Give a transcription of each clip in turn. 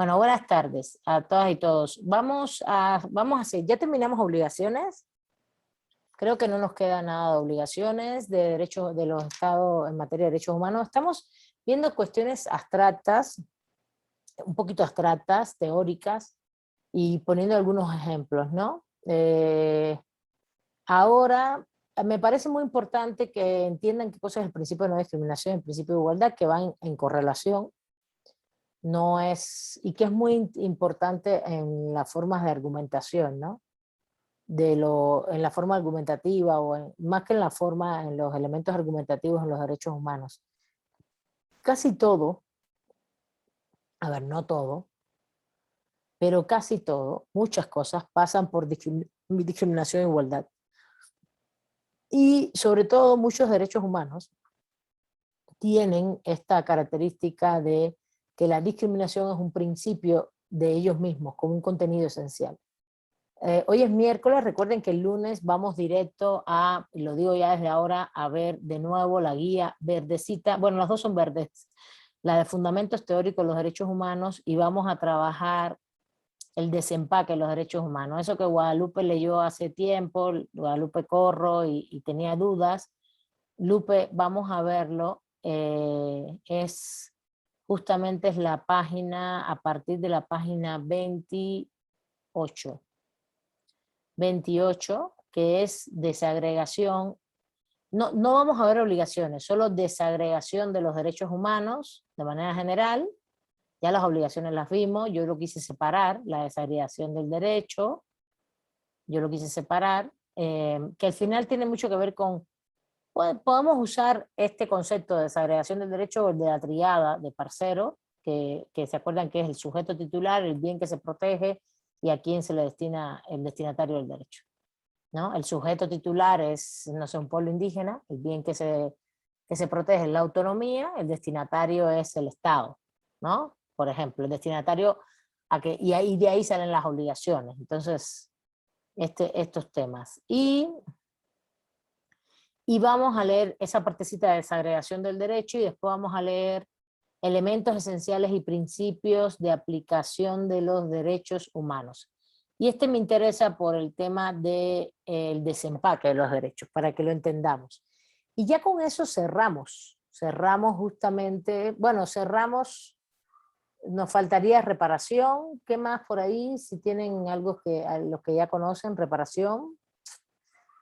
Bueno, buenas tardes a todas y todos. Vamos a hacer, ya terminamos obligaciones. Creo que no nos queda nada de obligaciones de derechos de los estados en materia de derechos humanos. Estamos viendo cuestiones abstractas, un poquito abstractas, teóricas, y poniendo algunos ejemplos, ¿no? Ahora, me parece muy importante que entiendan qué cosa es el principio de no discriminación y el principio de igualdad, que van en correlación. No es, y que es muy importante en las formas de argumentación, ¿no? En la forma argumentativa, más que en la forma, en los elementos argumentativos en los derechos humanos. Casi todo, a ver, no todo, pero casi todo, muchas cosas pasan por discriminación e igualdad. Y sobre todo muchos derechos humanos tienen esta característica de que la discriminación es un principio de ellos mismos, como un contenido esencial. Hoy es miércoles, recuerden que el lunes vamos directo a, y lo digo ya desde ahora, a ver de nuevo la guía verdecita, bueno, las dos son verdes, la de Fundamentos Teóricos de los Derechos Humanos, y vamos a trabajar el desempaque de los derechos humanos. Eso que Guadalupe leyó hace tiempo, Guadalupe Corro, y tenía dudas. Lupe, vamos a verlo, justamente es la página, a partir de la página 28. 28, que es desagregación. No vamos a ver obligaciones, solo desagregación de los derechos humanos de manera general. Ya las obligaciones las vimos, yo lo quise separar, la desagregación del derecho, yo lo quise separar, que al final tiene mucho que ver con, podemos usar este concepto de desagregación del derecho o el de la triada de Parcero, que se acuerdan que es el sujeto titular, el bien que se protege y a quién se le destina el destinatario del derecho, ¿no? El sujeto titular es, no sé, un pueblo indígena, el bien que se protege es la autonomía, el destinatario es el Estado, ¿no? Por ejemplo, el destinatario, y de ahí salen las obligaciones. Entonces, estos temas. Y vamos a leer esa partecita de desagregación del derecho y después vamos a leer elementos esenciales y principios de aplicación de los derechos humanos. Y me interesa por el tema del desempaque de los derechos, para que lo entendamos. Y ya con eso cerramos justamente, bueno, cerramos, nos faltaría reparación. ¿Qué más por ahí? Si tienen algo que a los que ya conocen, reparación,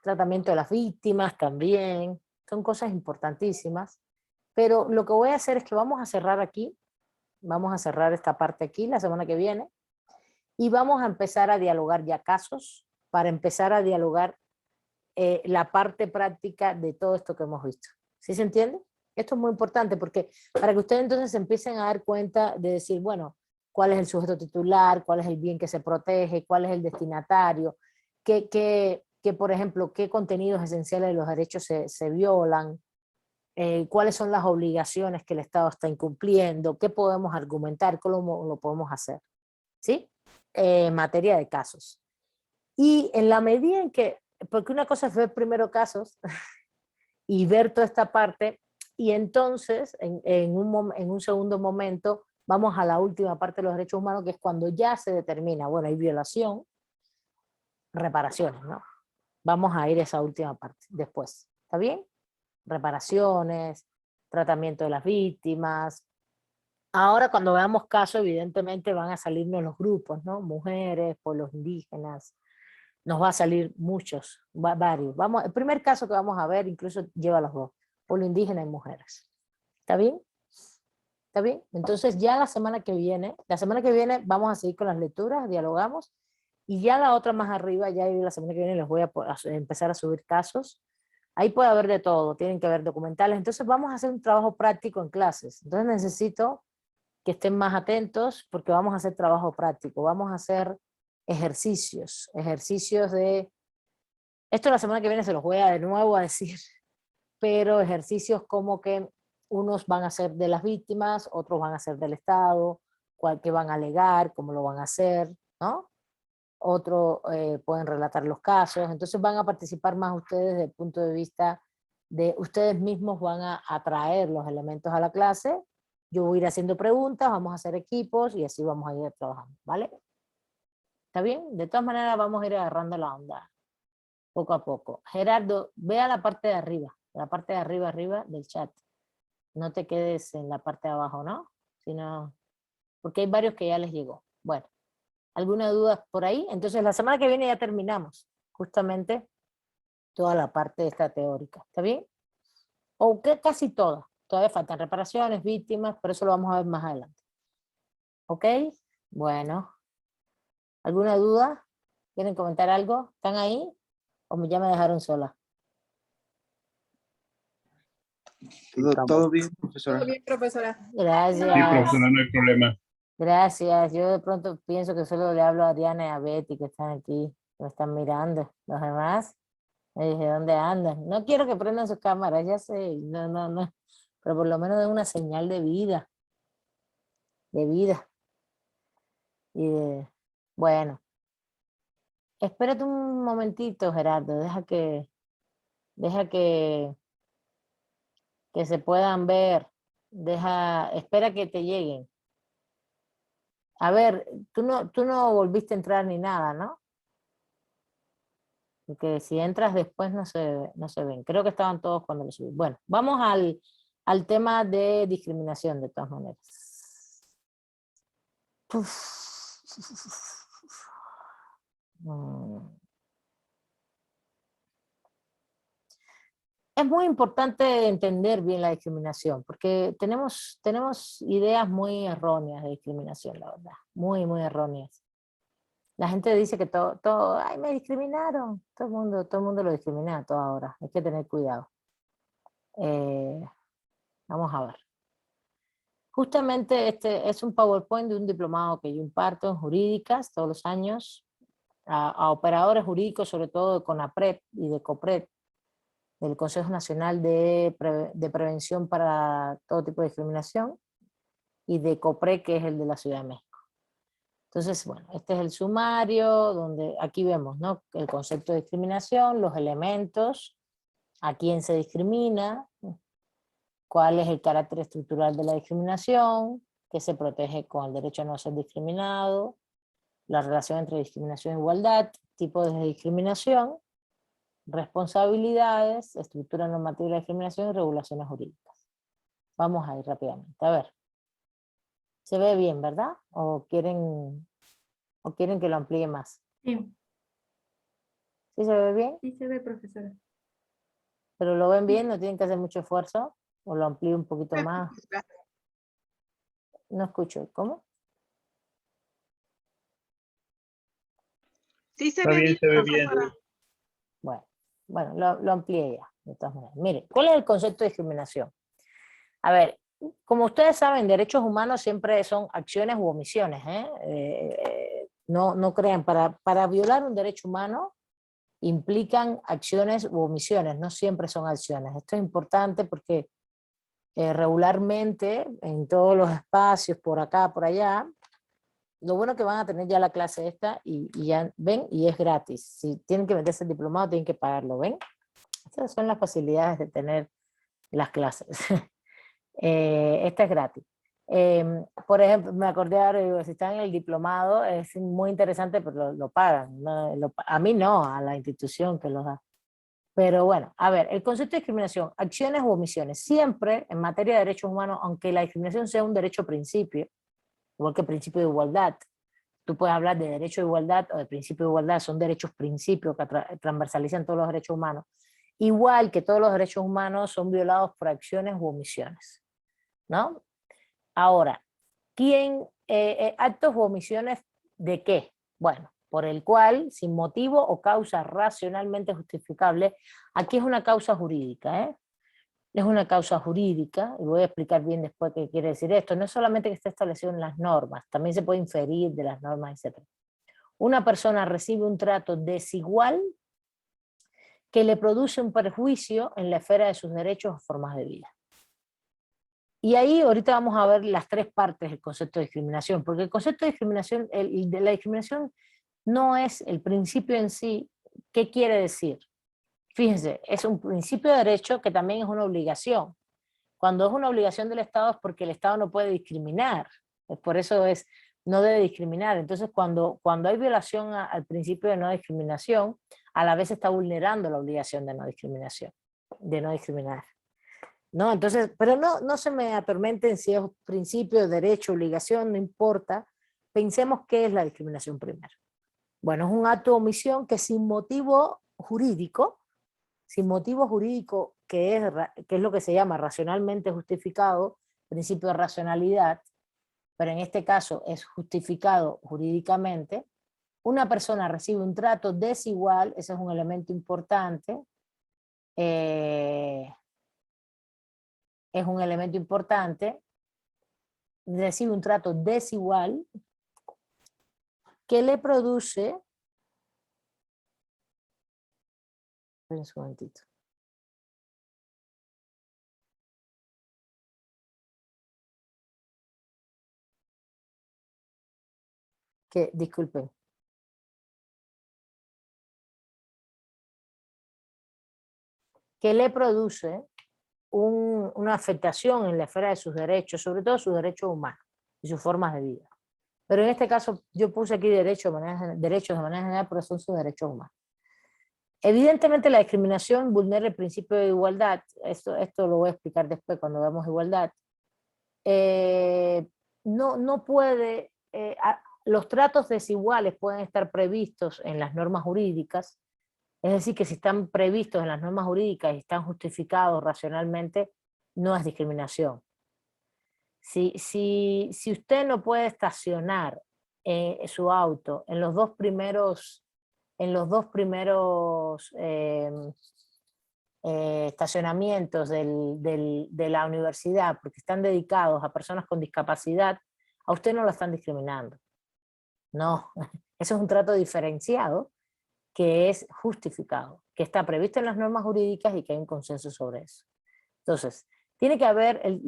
tratamiento de las víctimas también, son cosas importantísimas. Pero lo que voy a hacer es que vamos a cerrar aquí, vamos a cerrar esta parte aquí la semana que viene, y vamos a empezar a dialogar ya casos, para empezar a dialogar la parte práctica de todo esto que hemos visto. ¿Sí se entiende? Esto es muy importante porque para que ustedes entonces empiecen a dar cuenta de decir, bueno, cuál es el sujeto titular, cuál es el bien que se protege, cuál es el destinatario, por ejemplo, qué contenidos esenciales de los derechos se violan, cuáles son las obligaciones que el Estado está incumpliendo, qué podemos argumentar, cómo lo podemos hacer, ¿sí? En materia de casos. Y en la medida en que, porque una cosa es ver primero casos y ver toda esta parte, y entonces en un segundo momento vamos a la última parte de los derechos humanos, que es cuando ya se determina, bueno, hay violación, reparaciones, ¿no? Vamos a ir a esa última parte después, ¿está bien? Reparaciones, tratamiento de las víctimas. Ahora cuando veamos casos, evidentemente van a salirnos los grupos, ¿no? Mujeres, pueblos indígenas, nos va a salir muchos, varios. El primer caso que vamos a ver incluso lleva los dos, pueblo indígena y mujeres. ¿Está bien? ¿Está bien? Entonces ya la semana que viene vamos a seguir con las lecturas, dialogamos, y ya la otra más arriba, ya la semana que viene les voy a empezar a subir casos. Ahí puede haber de todo, tienen que haber documentales. Entonces vamos a hacer un trabajo práctico en clases. Entonces necesito que estén más atentos porque vamos a hacer trabajo práctico, vamos a hacer ejercicios de... Esto la semana que viene se los voy a de nuevo a decir, pero ejercicios como que unos van a ser de las víctimas, otros van a ser del Estado, cuál que van a alegar, cómo lo van a hacer, ¿no? Otros pueden relatar los casos, entonces van a participar más ustedes desde el punto de vista de ustedes mismos van a traer los elementos a la clase yo voy a ir haciendo preguntas, vamos a hacer equipos y así vamos a ir trabajando, ¿vale? ¿Está bien? De todas maneras vamos a ir agarrando la onda poco a poco. Gerardo, ve a la parte de arriba arriba del chat. No te quedes en la parte de abajo, ¿no? Sino, porque hay varios que ya les llegó. Bueno, ¿alguna duda por ahí? Entonces la semana que viene ya terminamos justamente toda la parte esta teórica, ¿está bien? O que casi toda. Todavía faltan reparaciones, víctimas, pero eso lo vamos a ver más adelante. ¿Ok? Bueno. ¿Alguna duda? ¿Quieren comentar algo? ¿Están ahí? ¿O ya me dejaron sola? Todo bien, profesora. Todo bien, profesora. Gracias. Sí, profesora, no hay problema. Gracias. Yo de pronto pienso que solo le hablo a Diana y a Betty que están aquí, que me están mirando. Los demás, me dije, ¿dónde andan? No quiero que prendan sus cámaras, ya sé. No, no, no. Pero por lo menos den una señal de vida. De vida. Y bueno. Espérate un momentito, Gerardo. Deja que se puedan ver. Espera que te lleguen. A ver, tú no volviste a entrar ni nada, ¿no? Porque si entras después no se ven. Creo que estaban todos cuando lo subí. Bueno, vamos al tema de discriminación de todas maneras. Es muy importante entender bien la discriminación, porque tenemos ideas muy erróneas de discriminación, la verdad. Muy, muy erróneas. La gente dice que ay, me discriminaron. Todo el mundo lo discrimina a toda hora. Hay que tener cuidado. Vamos a ver. Justamente este es un PowerPoint de un diplomado que yo imparto en jurídicas todos los años a operadores jurídicos, sobre todo de CONAPRED y de COPRED, del Consejo Nacional de Prevención para todo tipo de discriminación, y de COPRED, que es el de la Ciudad de México. Entonces, bueno, este es el sumario, donde aquí vemos, ¿no?, el concepto de discriminación, los elementos, a quién se discrimina, cuál es el carácter estructural de la discriminación, que se protege con el derecho a no ser discriminado, la relación entre discriminación e igualdad, tipos de discriminación, responsabilidades, estructura normativa de la discriminación y regulaciones jurídicas. Vamos a ir rápidamente. A ver. Se ve bien, ¿verdad? ¿O quieren que lo amplíe más? Sí, ¿Sí se ve bien? sí se ve, profesora. ¿Pero lo ven bien? ¿No tienen que hacer mucho esfuerzo? ¿O lo amplío un poquito más? No escucho. ¿Cómo? Sí se Está ve bien, bien, se ve bien. profesora. Bueno, lo amplié ya, de todas maneras. Mire, ¿cuál es el concepto de discriminación? A ver, como ustedes saben, derechos humanos siempre son acciones u omisiones. No crean, para violar un derecho humano implican acciones u omisiones, no siempre son acciones. Esto es importante porque regularmente en todos los espacios, por acá, por allá, lo bueno que van a tener ya la clase esta y ya ven, y es gratis. Si tienen que meterse el diplomado, tienen que pagarlo, ¿ven? Estas son las facilidades de tener las clases. Esta es gratis. Por ejemplo, me acordé ahora, digo, si están en el diplomado, es muy interesante, pero lo pagan. ¿No? A mí no, a la institución que los da. Pero bueno, a ver, el concepto de discriminación, acciones u omisiones. Siempre en materia de derechos humanos, aunque la discriminación sea un derecho principio, igual que el principio de igualdad, tú puedes hablar de derecho de igualdad o de principio de igualdad, son derechos principios que transversalizan todos los derechos humanos. Igual que todos los derechos humanos son violados por acciones u omisiones, ¿no? Ahora, actos u omisiones de qué? Bueno, por el cual, sin motivo o causa racionalmente justificable, aquí es una causa jurídica, ¿eh? Es una causa jurídica, y voy a explicar bien después qué quiere decir esto. No es solamente que esté establecido en las normas, también se puede inferir de las normas, etc. Una persona recibe un trato desigual que le produce un perjuicio en la esfera de sus derechos o formas de vida. Y ahí ahorita vamos a ver las tres partes del concepto de discriminación, porque el concepto de discriminación, de la discriminación no es el principio en sí. ¿Qué quiere decir? Fíjense, es un principio de derecho que también es una obligación. Cuando es una obligación del Estado es porque el Estado no puede discriminar. Por eso es, no debe discriminar. Entonces, cuando hay violación al principio de no discriminación, a la vez está vulnerando la obligación de no discriminación, de no discriminar. ¿No? Entonces, pero no se me atormenten si es principio, derecho, obligación, no importa. Pensemos qué es la discriminación primero. Bueno, es un acto de omisión que sin motivo jurídico, que es lo que se llama racionalmente justificado, principio de racionalidad, pero en este caso es justificado jurídicamente, una persona recibe un trato desigual, ese es un elemento importante, es un elemento importante, recibe un trato desigual que le produce, un momentito, disculpen, que le produce una afectación en la esfera de sus derechos, sobre todo sus derechos humanos y sus formas de vida. Pero en este caso yo puse aquí derechos de manera general, pero son sus derechos humanos. Evidentemente la discriminación vulnera el principio de igualdad, esto lo voy a explicar después cuando veamos igualdad. No puede, los tratos desiguales pueden estar previstos en las normas jurídicas, es decir, que si están previstos en las normas jurídicas y están justificados racionalmente, no es discriminación. Si usted no puede estacionar su auto en los dos primeros estacionamientos de la universidad, porque están dedicados a personas con discapacidad, a usted no lo están discriminando. No, eso es un trato diferenciado que es justificado, que está previsto en las normas jurídicas y que hay un consenso sobre eso. Entonces, tiene que haber,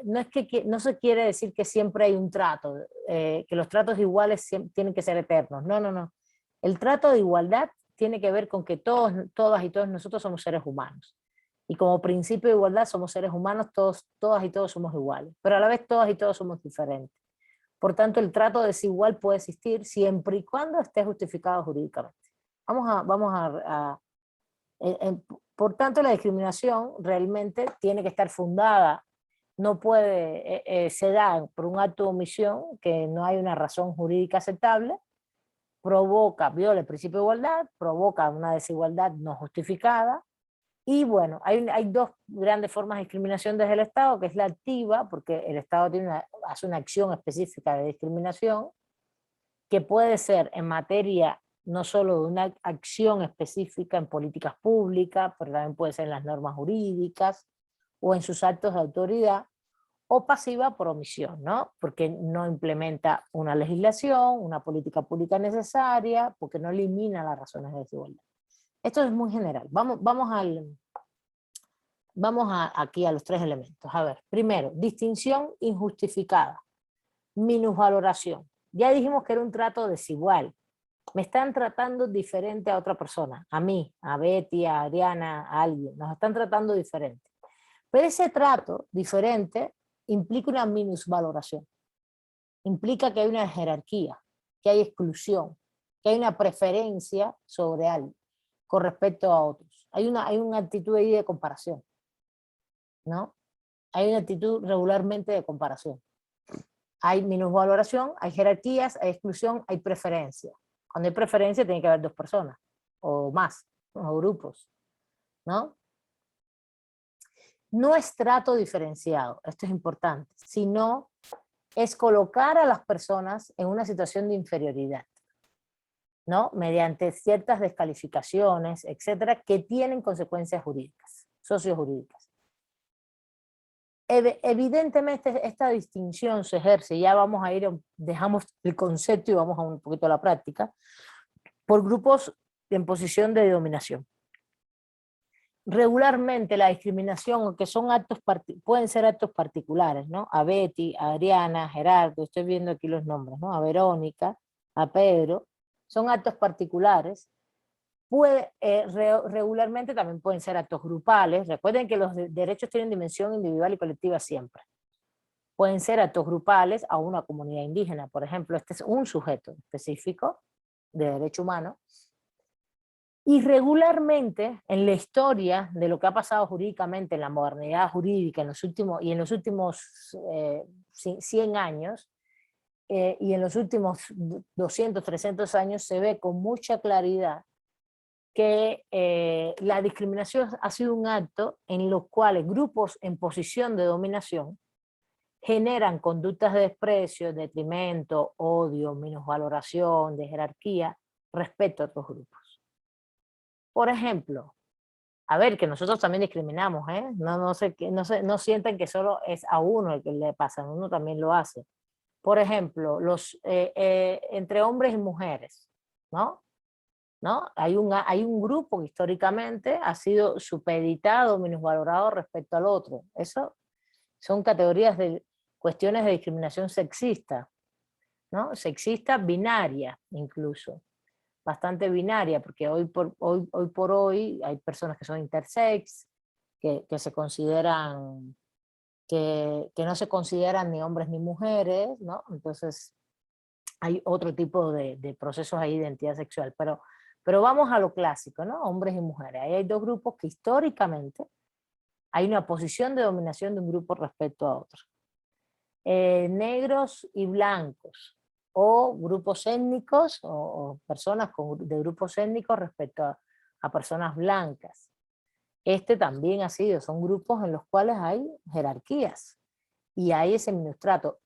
no se quiere decir que siempre hay un trato, que los tratos iguales tienen que ser eternos. No. El trato de igualdad tiene que ver con que todas y todos nosotros somos seres humanos. Y como principio de igualdad somos seres humanos, todas y todos somos iguales. Pero a la vez todas y todos somos diferentes. Por tanto, el trato desigual puede existir siempre y cuando esté justificado jurídicamente. Por tanto, la discriminación realmente tiene que estar fundada, no puede, se da por un acto de omisión que no hay una razón jurídica aceptable, viola el principio de igualdad, provoca una desigualdad no justificada, y bueno, hay dos grandes formas de discriminación desde el Estado, que es la activa, porque el Estado hace una acción específica de discriminación, que puede ser en materia no solo de una acción específica en políticas públicas, pero también puede ser en las normas jurídicas o en sus actos de autoridad, o pasiva por omisión, ¿no? Porque no implementa una legislación, una política pública necesaria, porque no elimina las razones de desigualdad. Esto es muy general. Vamos aquí a los tres elementos. A ver, primero, distinción injustificada, minusvaloración. Ya dijimos que era un trato desigual. Me están tratando diferente a otra persona, a mí, a Betty, a Adriana, a alguien. Nos están tratando diferente. Pero ese trato diferente implica una minusvaloración. Implica que hay una jerarquía, que hay exclusión, que hay una preferencia sobre alguien con respecto a otros. Hay una actitud ahí de comparación, ¿no? Hay una actitud regularmente de comparación. Hay minusvaloración, hay jerarquías, hay exclusión, hay preferencia. Cuando hay preferencia tiene que haber dos personas, o más, o grupos, ¿no? No es trato diferenciado, esto es importante, sino es colocar a las personas en una situación de inferioridad, ¿no? Mediante ciertas descalificaciones, etcétera, que tienen consecuencias jurídicas, sociojurídicas. Evidentemente esta distinción se ejerce, ya vamos a ir, dejamos el concepto y vamos a un poquito a la práctica, por grupos en posición de dominación. Regularmente la discriminación, que son pueden ser actos particulares, ¿no? A Betty, a Adriana, a Gerardo, estoy viendo aquí los nombres, ¿no? A Verónica, a Pedro, son actos particulares, regularmente también pueden ser actos grupales. Recuerden que los derechos tienen dimensión individual y colectiva siempre. Pueden ser actos grupales a una comunidad indígena. Por ejemplo, este es un sujeto específico de derecho humano. Y regularmente en la historia de lo que ha pasado jurídicamente en la modernidad jurídica en los últimos 100 años y en los últimos 200, 300 años se ve con mucha claridad que la discriminación ha sido un acto en los cuales grupos en posición de dominación generan conductas de desprecio, detrimento, odio, minusvaloración, de jerarquía respecto a otros grupos. Por ejemplo, a ver, que nosotros también discriminamos, ¿eh? No sienten que solo es a uno el que le pasa, uno también lo hace. Por ejemplo, entre hombres y mujeres, ¿no? Hay un grupo que históricamente ha sido supeditado, minusvalorado respecto al otro. Eso son categorías de cuestiones de discriminación sexista, ¿no? Sexista binaria incluso. Bastante binaria, porque hoy por hoy hay personas que son intersex, que se consideran, que no se consideran ni hombres ni mujeres, ¿no? Entonces hay otro tipo de procesos ahí de identidad sexual, pero vamos a lo clásico, ¿no? Hombres y mujeres. Ahí hay dos grupos que históricamente hay una posición de dominación de un grupo respecto a otro. Negros y blancos, o grupos étnicos, o personas de grupos étnicos respecto a personas blancas. Este también ha sido, son grupos en los cuales hay jerarquías, y hay ese minustrato,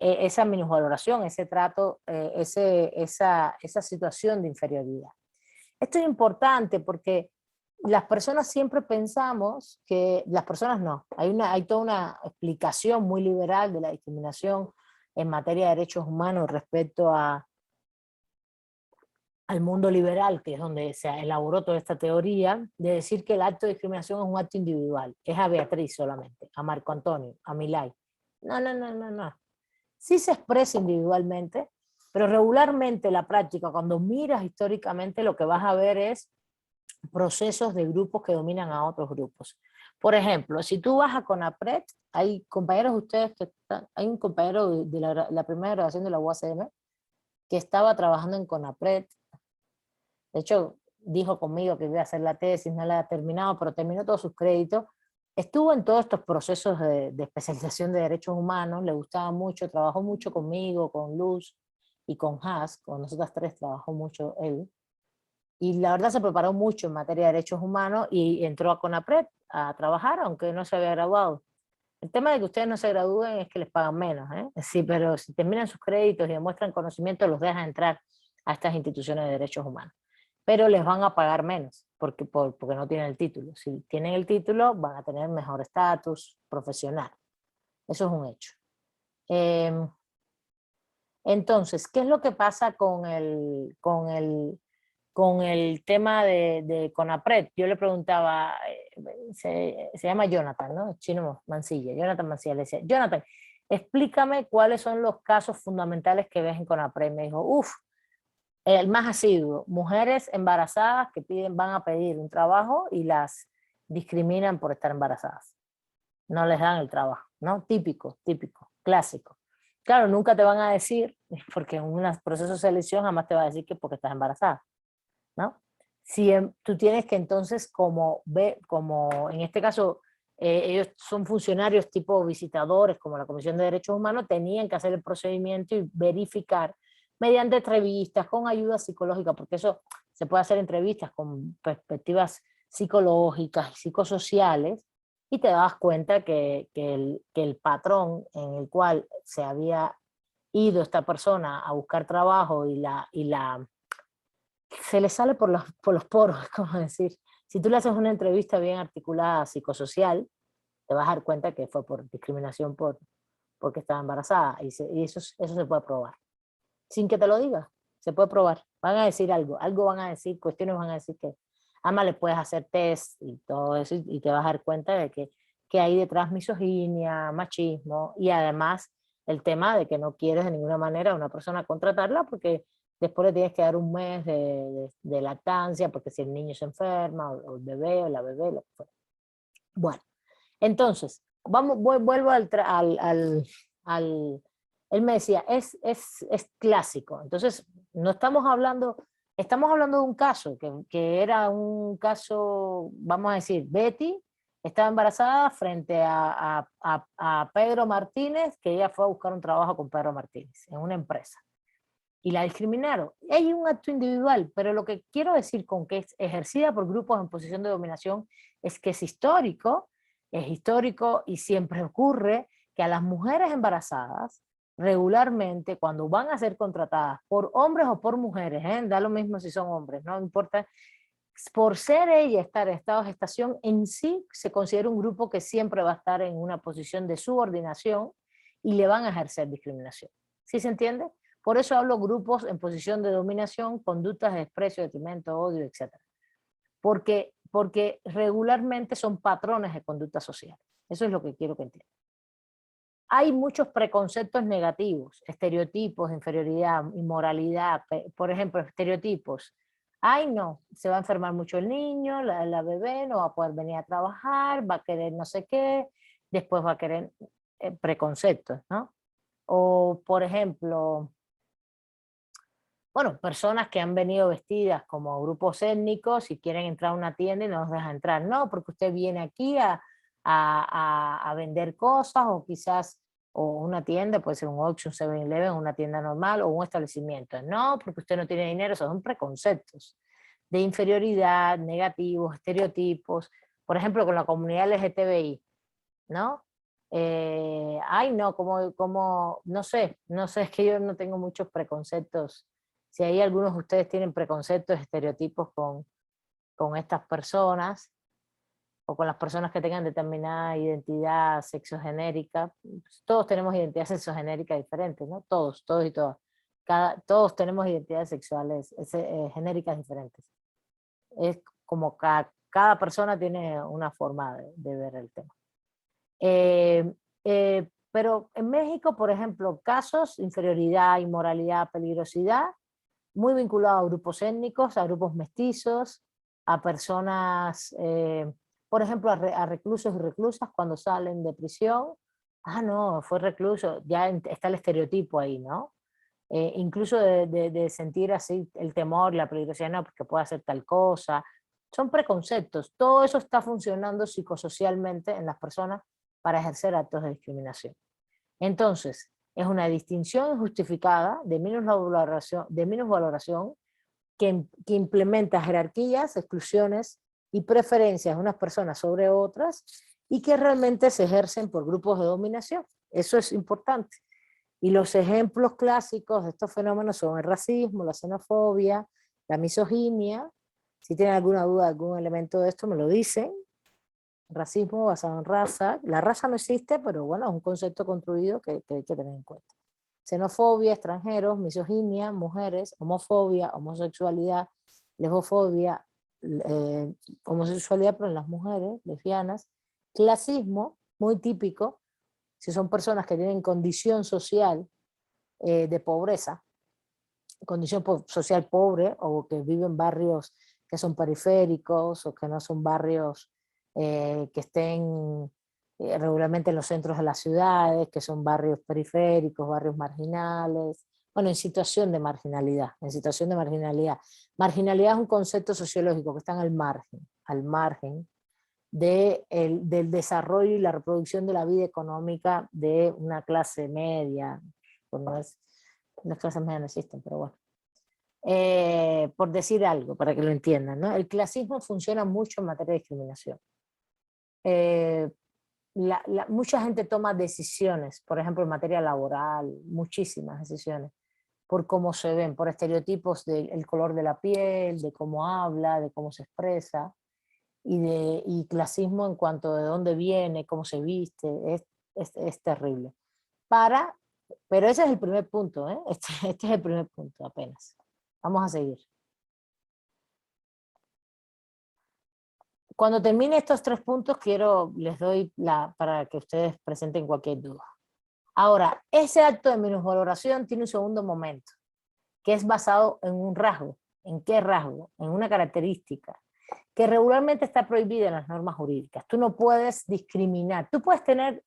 esa minusvaloración, ese trato, esa situación de inferioridad. Esto es importante porque las personas siempre pensamos que, las personas no, hay toda una explicación muy liberal de la discriminación en materia de derechos humanos respecto al mundo liberal, que es donde se elaboró toda esta teoría, de decir que el acto de discriminación es un acto individual, es a Beatriz solamente, a Marco Antonio, a Milay. No. Sí se expresa individualmente, pero regularmente la práctica, cuando miras históricamente, lo que vas a ver es procesos de grupos que dominan a otros grupos. Por ejemplo, si tú vas a CONAPRED, hay compañeros de ustedes que hay un compañero de la primera graduación de la UACM que estaba trabajando en CONAPRED. De hecho, dijo conmigo que iba a hacer la tesis, no la ha terminado, pero terminó todos sus créditos. Estuvo en todos estos procesos de especialización de derechos humanos, le gustaba mucho, trabajó mucho conmigo, con Luz y con Haas, con nosotras tres trabajó mucho él. Y la verdad se preparó mucho en materia de derechos humanos y entró a CONAPRED a trabajar, aunque no se había graduado. El tema de que ustedes no se gradúen es que les pagan menos, ¿eh? Sí, pero si terminan sus créditos y demuestran conocimiento, los dejan entrar a estas instituciones de derechos humanos. Pero les van a pagar menos, porque no tienen el título. Si tienen el título, van a tener mejor estatus profesional. Eso es un hecho. Entonces, ¿qué es lo que pasa con el tema de CONAPRED? Yo le preguntaba, se llama Jonathan, ¿no? Chino Mancilla, Jonathan Mancilla, le decía, Jonathan, explícame cuáles son los casos fundamentales que ves en CONAPRED. Me dijo, el más asiduo, mujeres embarazadas que van a pedir un trabajo y las discriminan por estar embarazadas. No les dan el trabajo, ¿no? Típico, clásico. Claro, nunca te van a decir, porque en un proceso de selección jamás te va a decir que porque estás embarazada, ¿no? Si tú tienes que entonces, como en este caso, ellos son funcionarios tipo visitadores, como la Comisión de Derechos Humanos, tenían que hacer el procedimiento y verificar mediante entrevistas, con ayuda psicológica, porque eso se puede hacer entrevistas con perspectivas psicológicas y psicosociales, y te das cuenta que el patrón en el cual se había ido esta persona a buscar trabajo se le sale por los poros, como decir. Si tú le haces una entrevista bien articulada psicosocial, te vas a dar cuenta que fue por discriminación porque estaba embarazada, y eso se puede probar. Sin que te lo diga, se puede probar. Van a decir algo van a decir, cuestiones van a decir que además le puedes hacer test y todo eso, y te vas a dar cuenta de que hay detrás misoginia, machismo, y además el tema de que no quieres de ninguna manera a una persona contratarla porque después le tienes que dar un mes de lactancia, porque si el niño se enferma, o el bebé, o la bebé, lo que fuera. Bueno, entonces, vuelvo él me decía, es clásico. Entonces, no estamos hablando de un caso, que era un caso, vamos a decir, Betty estaba embarazada frente a Pedro Martínez, que ella fue a buscar un trabajo con Pedro Martínez en una empresa. Y la discriminaron. Hay un acto individual, pero lo que quiero decir con que es ejercida por grupos en posición de dominación es que es histórico y siempre ocurre que a las mujeres embarazadas, regularmente, cuando van a ser contratadas por hombres o por mujeres, da lo mismo si son hombres, no importa, por ser ella estar en estado de gestación, en sí se considera un grupo que siempre va a estar en una posición de subordinación y le van a ejercer discriminación. ¿Sí se entiende? Por eso hablo grupos en posición de dominación, conductas de desprecio, detrimento, odio, etc. Porque regularmente son patrones de conducta social. Eso es lo que quiero que entiendan. Hay muchos preconceptos negativos, estereotipos, inferioridad, inmoralidad. Por ejemplo, estereotipos. Ay, no, se va a enfermar mucho el niño, la bebé no va a poder venir a trabajar, va a querer no sé qué, después va a querer preconceptos, ¿no? O, por ejemplo, bueno, personas que han venido vestidas como grupos étnicos y quieren entrar a una tienda y no nos dejan entrar. No, porque usted viene aquí a vender cosas, o quizás, o una tienda, puede ser un Oxxo, un 7-Eleven, una tienda normal, o un establecimiento. No, porque usted no tiene dinero. Esos son preconceptos de inferioridad, negativos, estereotipos. Por ejemplo, con la comunidad LGTBI, ¿no? Ay, no, no sé, es que yo no tengo muchos preconceptos. Si hay algunos de ustedes tienen preconceptos, estereotipos con estas personas, o con las personas que tengan determinada identidad sexogenérica, pues todos tenemos identidad sexogenérica diferentes, ¿no? Todos y todas. Todos tenemos identidades sexuales genéricas diferentes. Es como cada persona tiene una forma de ver el tema. Pero en México, por ejemplo, casos, inferioridad, inmoralidad, peligrosidad, muy vinculado a grupos étnicos, a grupos mestizos, a personas, por ejemplo, a reclusos y reclusas cuando salen de prisión. Ah, no, fue recluso, ya está el estereotipo ahí, ¿no? Incluso de sentir así el temor, la peligrosidad, no, porque puede hacer tal cosa. Son preconceptos. Todo eso está funcionando psicosocialmente en las personas para ejercer actos de discriminación. Entonces, es una distinción injustificada de minusvaloración que implementa jerarquías, exclusiones y preferencias de unas personas sobre otras, y que realmente se ejercen por grupos de dominación. Eso es importante. Y los ejemplos clásicos de estos fenómenos son el racismo, la xenofobia, la misoginia. Si tienen alguna duda, algún elemento de esto, me lo dicen. Racismo basado en raza. La raza no existe, pero bueno, es un concepto construido que hay que tener en cuenta. Xenofobia, extranjeros, misoginia, mujeres, homofobia, homosexualidad, lesbofobia, homosexualidad pero en las mujeres, lesbianas, clasismo, muy típico, si son personas que tienen condición social de pobreza, condición social pobre, o que viven en barrios que son periféricos, o que no son barrios que estén regularmente en los centros de las ciudades, que son barrios periféricos, barrios marginales, bueno, en situación de marginalidad, Marginalidad es un concepto sociológico que está al margen del desarrollo y la reproducción de la vida económica de una clase media. Pues las clases medias no existen, pero bueno. Por decir algo, para que lo entiendan, ¿no? El clasismo funciona mucho en materia de discriminación. Mucha gente toma decisiones, por ejemplo en materia laboral, muchísimas decisiones, por cómo se ven, por estereotipos del color de la piel, de cómo habla, de cómo se expresa, y clasismo en cuanto de dónde viene, cómo se viste, es terrible. Pero ese es el primer punto, ¿eh? Este es el primer punto apenas. Vamos a seguir. Cuando termine estos 3 puntos, les doy para que ustedes presenten cualquier duda. Ahora, ese acto de minusvaloración tiene un segundo momento, que es basado en un rasgo. ¿En qué rasgo? En una característica que regularmente está prohibida en las normas jurídicas. Tú no puedes discriminar. Tú puedes tener,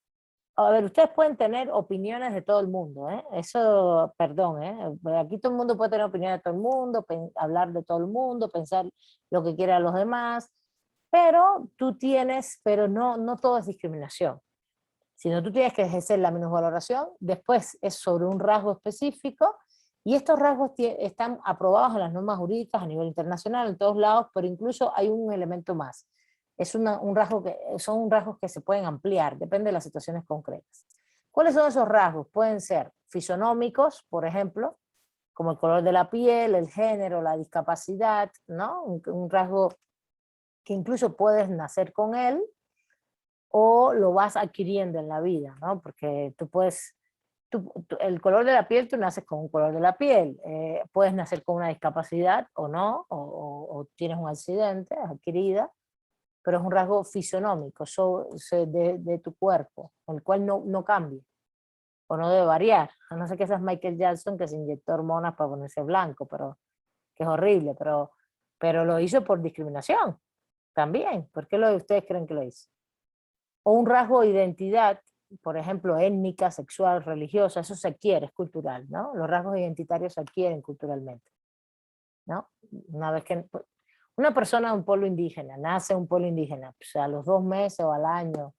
a ver, ustedes pueden tener opiniones de todo el mundo, ¿eh? Eso, perdón, aquí todo el mundo puede tener opiniones de todo el mundo, hablar de todo el mundo, pensar lo que quieran los demás, pero tú tienes, pero no todo es discriminación, sino tú tienes que ejercer la minusvaloración, después es sobre un rasgo específico, y estos rasgos están aprobados en las normas jurídicas a nivel internacional, en todos lados, pero incluso hay un elemento más. Son rasgos que se pueden ampliar, depende de las situaciones concretas. ¿Cuáles son esos rasgos? Pueden ser fisonómicos, por ejemplo, como el color de la piel, el género, la discapacidad, ¿no? Un rasgo que incluso puedes nacer con él, o lo vas adquiriendo en la vida, ¿no? Porque tú puedes, el color de la piel, tú naces con un color de la piel, puedes nacer con una discapacidad o no, o tienes un accidente adquirida, pero es un rasgo fisionómico de tu cuerpo, el cual no cambia, o no debe variar, a no ser que seas Michael Jackson que se inyectó hormonas para ponerse blanco, pero que es horrible, pero lo hizo por discriminación, también. ¿Por qué ustedes creen que lo hizo? O un rasgo de identidad, por ejemplo, étnica, sexual, religiosa, eso se adquiere, es cultural, ¿no? Los rasgos identitarios se adquieren culturalmente, ¿no? Una vez que una persona de un pueblo indígena, nace en un pueblo indígena, pues a los 2 meses o al año,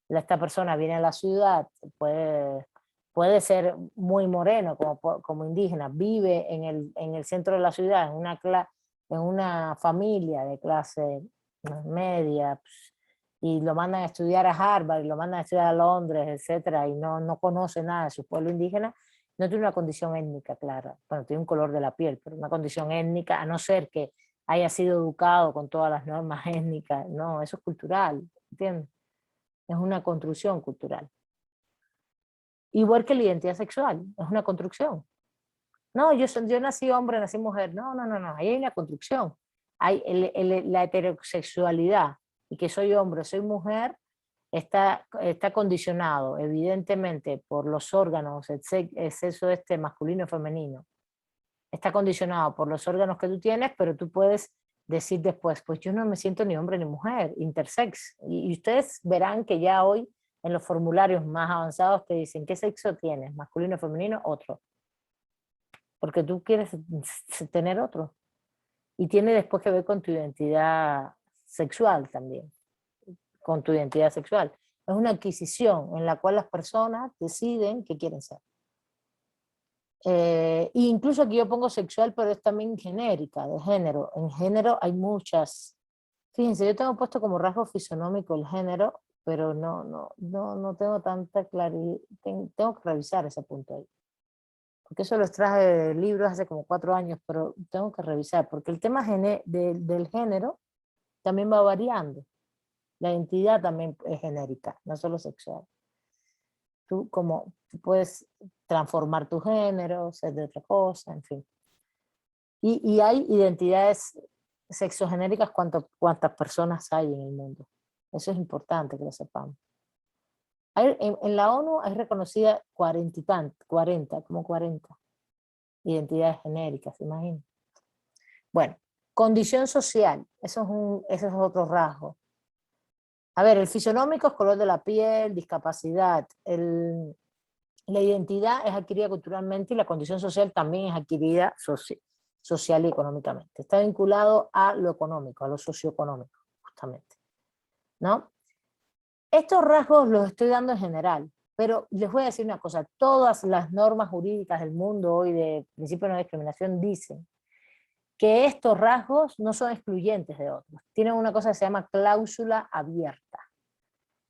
esta persona viene a la ciudad, puede ser muy moreno como indígena, vive en el centro de la ciudad, en una familia de clase media, pues, y lo mandan a estudiar a Harvard, y lo mandan a estudiar a Londres, etcétera, y no conoce nada de su pueblo indígena, no tiene una condición étnica clara. Bueno, tiene un color de la piel, pero una condición étnica, a no ser que haya sido educado con todas las normas étnicas, no, eso es cultural, ¿entiendes? Es una construcción cultural. Igual que la identidad sexual, es una construcción. No, yo nací hombre, nací mujer, no, ahí hay una construcción. Hay la heterosexualidad, y que soy hombre, soy mujer, está condicionado evidentemente por los órganos, el sexo masculino y femenino. Está condicionado por los órganos que tú tienes, pero tú puedes decir después, pues yo no me siento ni hombre ni mujer, intersex. Y ustedes verán que ya hoy en los formularios más avanzados te dicen qué sexo tienes, masculino, femenino, otro. Porque tú quieres tener otro. Y tiene después que ver con tu identidad sexual también, con tu identidad sexual. Es una adquisición en la cual las personas deciden qué quieren ser. Incluso aquí yo pongo sexual, pero es también genérica, de género. En género hay muchas. Fíjense, yo tengo puesto como rasgo fisonómico el género, pero no tengo tanta claridad. Tengo que revisar ese punto ahí. Porque eso los traje de libros hace como 4 años, pero tengo que revisar, porque el tema del género también va variando. La identidad también es genérica, no solo sexual. Tú puedes transformar tu género, ser de otra cosa, en fin. Y hay identidades sexogenéricas cuantas personas hay en el mundo. Eso es importante que lo sepamos. En la ONU hay reconocida 40 identidades genéricas, ¿se imaginan? Bueno, condición social, eso es otro rasgo. A ver, el fisionómico es color de la piel, discapacidad. La identidad es adquirida culturalmente y la condición social también es adquirida social y económicamente. Está vinculado a lo económico, a lo socioeconómico, justamente, ¿no? Estos rasgos los estoy dando en general, pero les voy a decir una cosa, todas las normas jurídicas del mundo hoy de principio de no discriminación dicen que estos rasgos no son excluyentes de otros. Tienen una cosa que se llama cláusula abierta.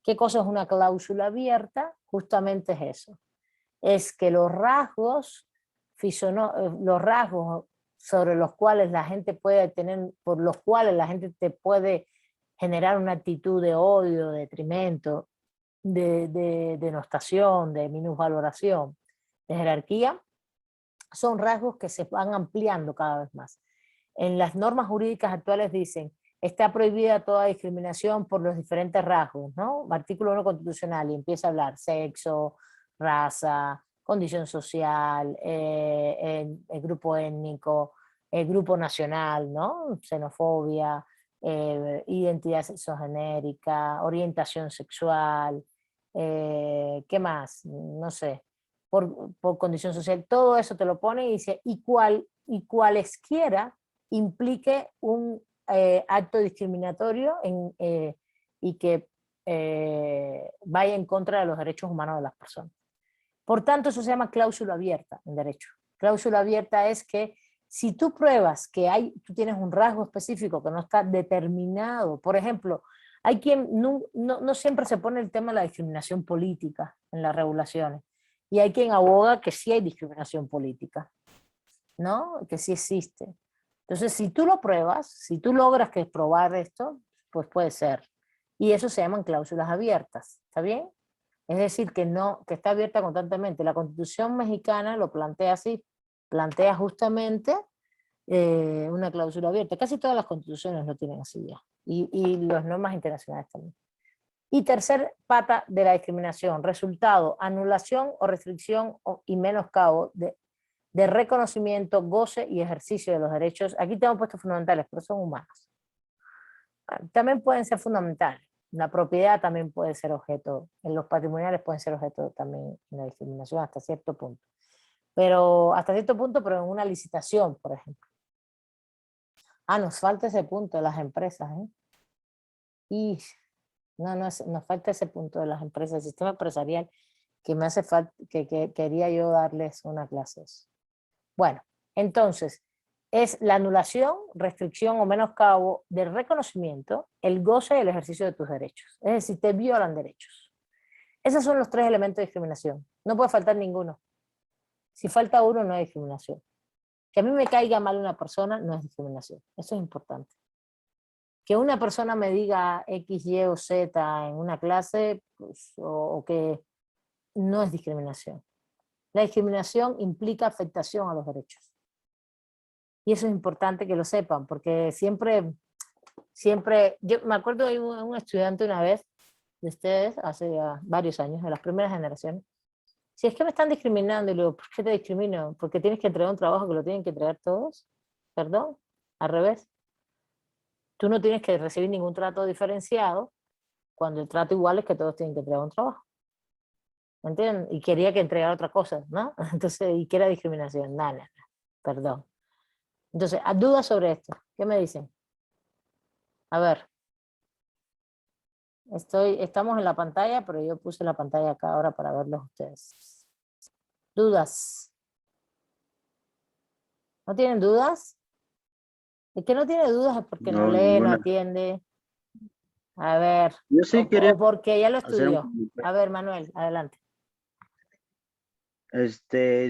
¿Qué cosa es una cláusula abierta? Justamente es eso. Es que los rasgos sobre los cuales la gente puede tener, por los cuales la gente te puede generar una actitud de odio, de detrimento, de denostación, de minusvaloración, de jerarquía, son rasgos que se van ampliando cada vez más. En las normas jurídicas actuales dicen, está prohibida toda discriminación por los diferentes rasgos, ¿no? Artículo 1 constitucional, y empieza a hablar sexo, raza, condición social, el grupo étnico, el grupo nacional, ¿no? Xenofobia, identidad sexogenérica, orientación sexual, ¿qué más? No sé, por condición social, todo eso te lo pone y dice, y cualesquiera implique un acto discriminatorio y que vaya en contra de los derechos humanos de las personas. Por tanto, eso se llama cláusula abierta en derecho. Cláusula abierta es que si tú pruebas que tú tienes un rasgo específico que no está determinado, por ejemplo, hay quien no siempre se pone el tema de la discriminación política en las regulaciones, y hay quien aboga que sí hay discriminación política, ¿no? Que sí existe. Entonces, si tú lo pruebas, si tú logras probar esto, pues puede ser. Y eso se llaman cláusulas abiertas, ¿está bien? Es decir, que está abierta constantemente. La Constitución mexicana lo plantea así, plantea justamente una cláusula abierta. Casi todas las constituciones lo tienen así ya, y las normas internacionales también. Y tercer pata de la discriminación, resultado, anulación o restricción y menoscabo de reconocimiento, goce y ejercicio de los derechos. Aquí tengo puestos fundamentales, pero son humanos. También pueden ser fundamentales. La propiedad también puede ser objeto, en los patrimoniales pueden ser objeto también de la discriminación hasta cierto punto. Pero en una licitación, por ejemplo. Nos falta ese punto de las empresas, ¿eh? Y nos falta ese punto de las empresas, el sistema empresarial, que me hace falta, que quería yo darles una clase. Bueno, entonces, es la anulación, restricción o menoscabo del reconocimiento, el goce y el ejercicio de tus derechos. Es decir, te violan derechos. Esos son los tres elementos de discriminación. No puede faltar ninguno. Si falta uno, no hay discriminación. Que a mí me caiga mal una persona no es discriminación. Eso es importante. Que una persona me diga X, Y o Z en una clase, pues, o que no es discriminación. La discriminación implica afectación a los derechos. Y eso es importante que lo sepan, porque siempre, yo me acuerdo de un estudiante una vez, de ustedes, hace varios años, de las primeras generaciones, si es que me están discriminando, y le digo, ¿por qué te discrimino? ¿Porque tienes que entregar un trabajo que lo tienen que entregar todos? ¿Perdón? Al revés. Tú no tienes que recibir ningún trato diferenciado cuando el trato igual es que todos tienen que entregar un trabajo. ¿Me entienden? Y quería que entregara otra cosa, ¿no? Entonces, y que era discriminación. Nada, perdón. Entonces, dudas sobre esto. ¿Qué me dicen? A ver. Estamos en la pantalla, pero yo puse la pantalla acá ahora para verlos ustedes. ¿Dudas? ¿No tienen dudas? El que no tiene dudas es porque no No, lee, no ninguna. atiende. A ver. Yo sí quería O porque ya lo hacer un estudió. comentario. A ver, Manuel, adelante.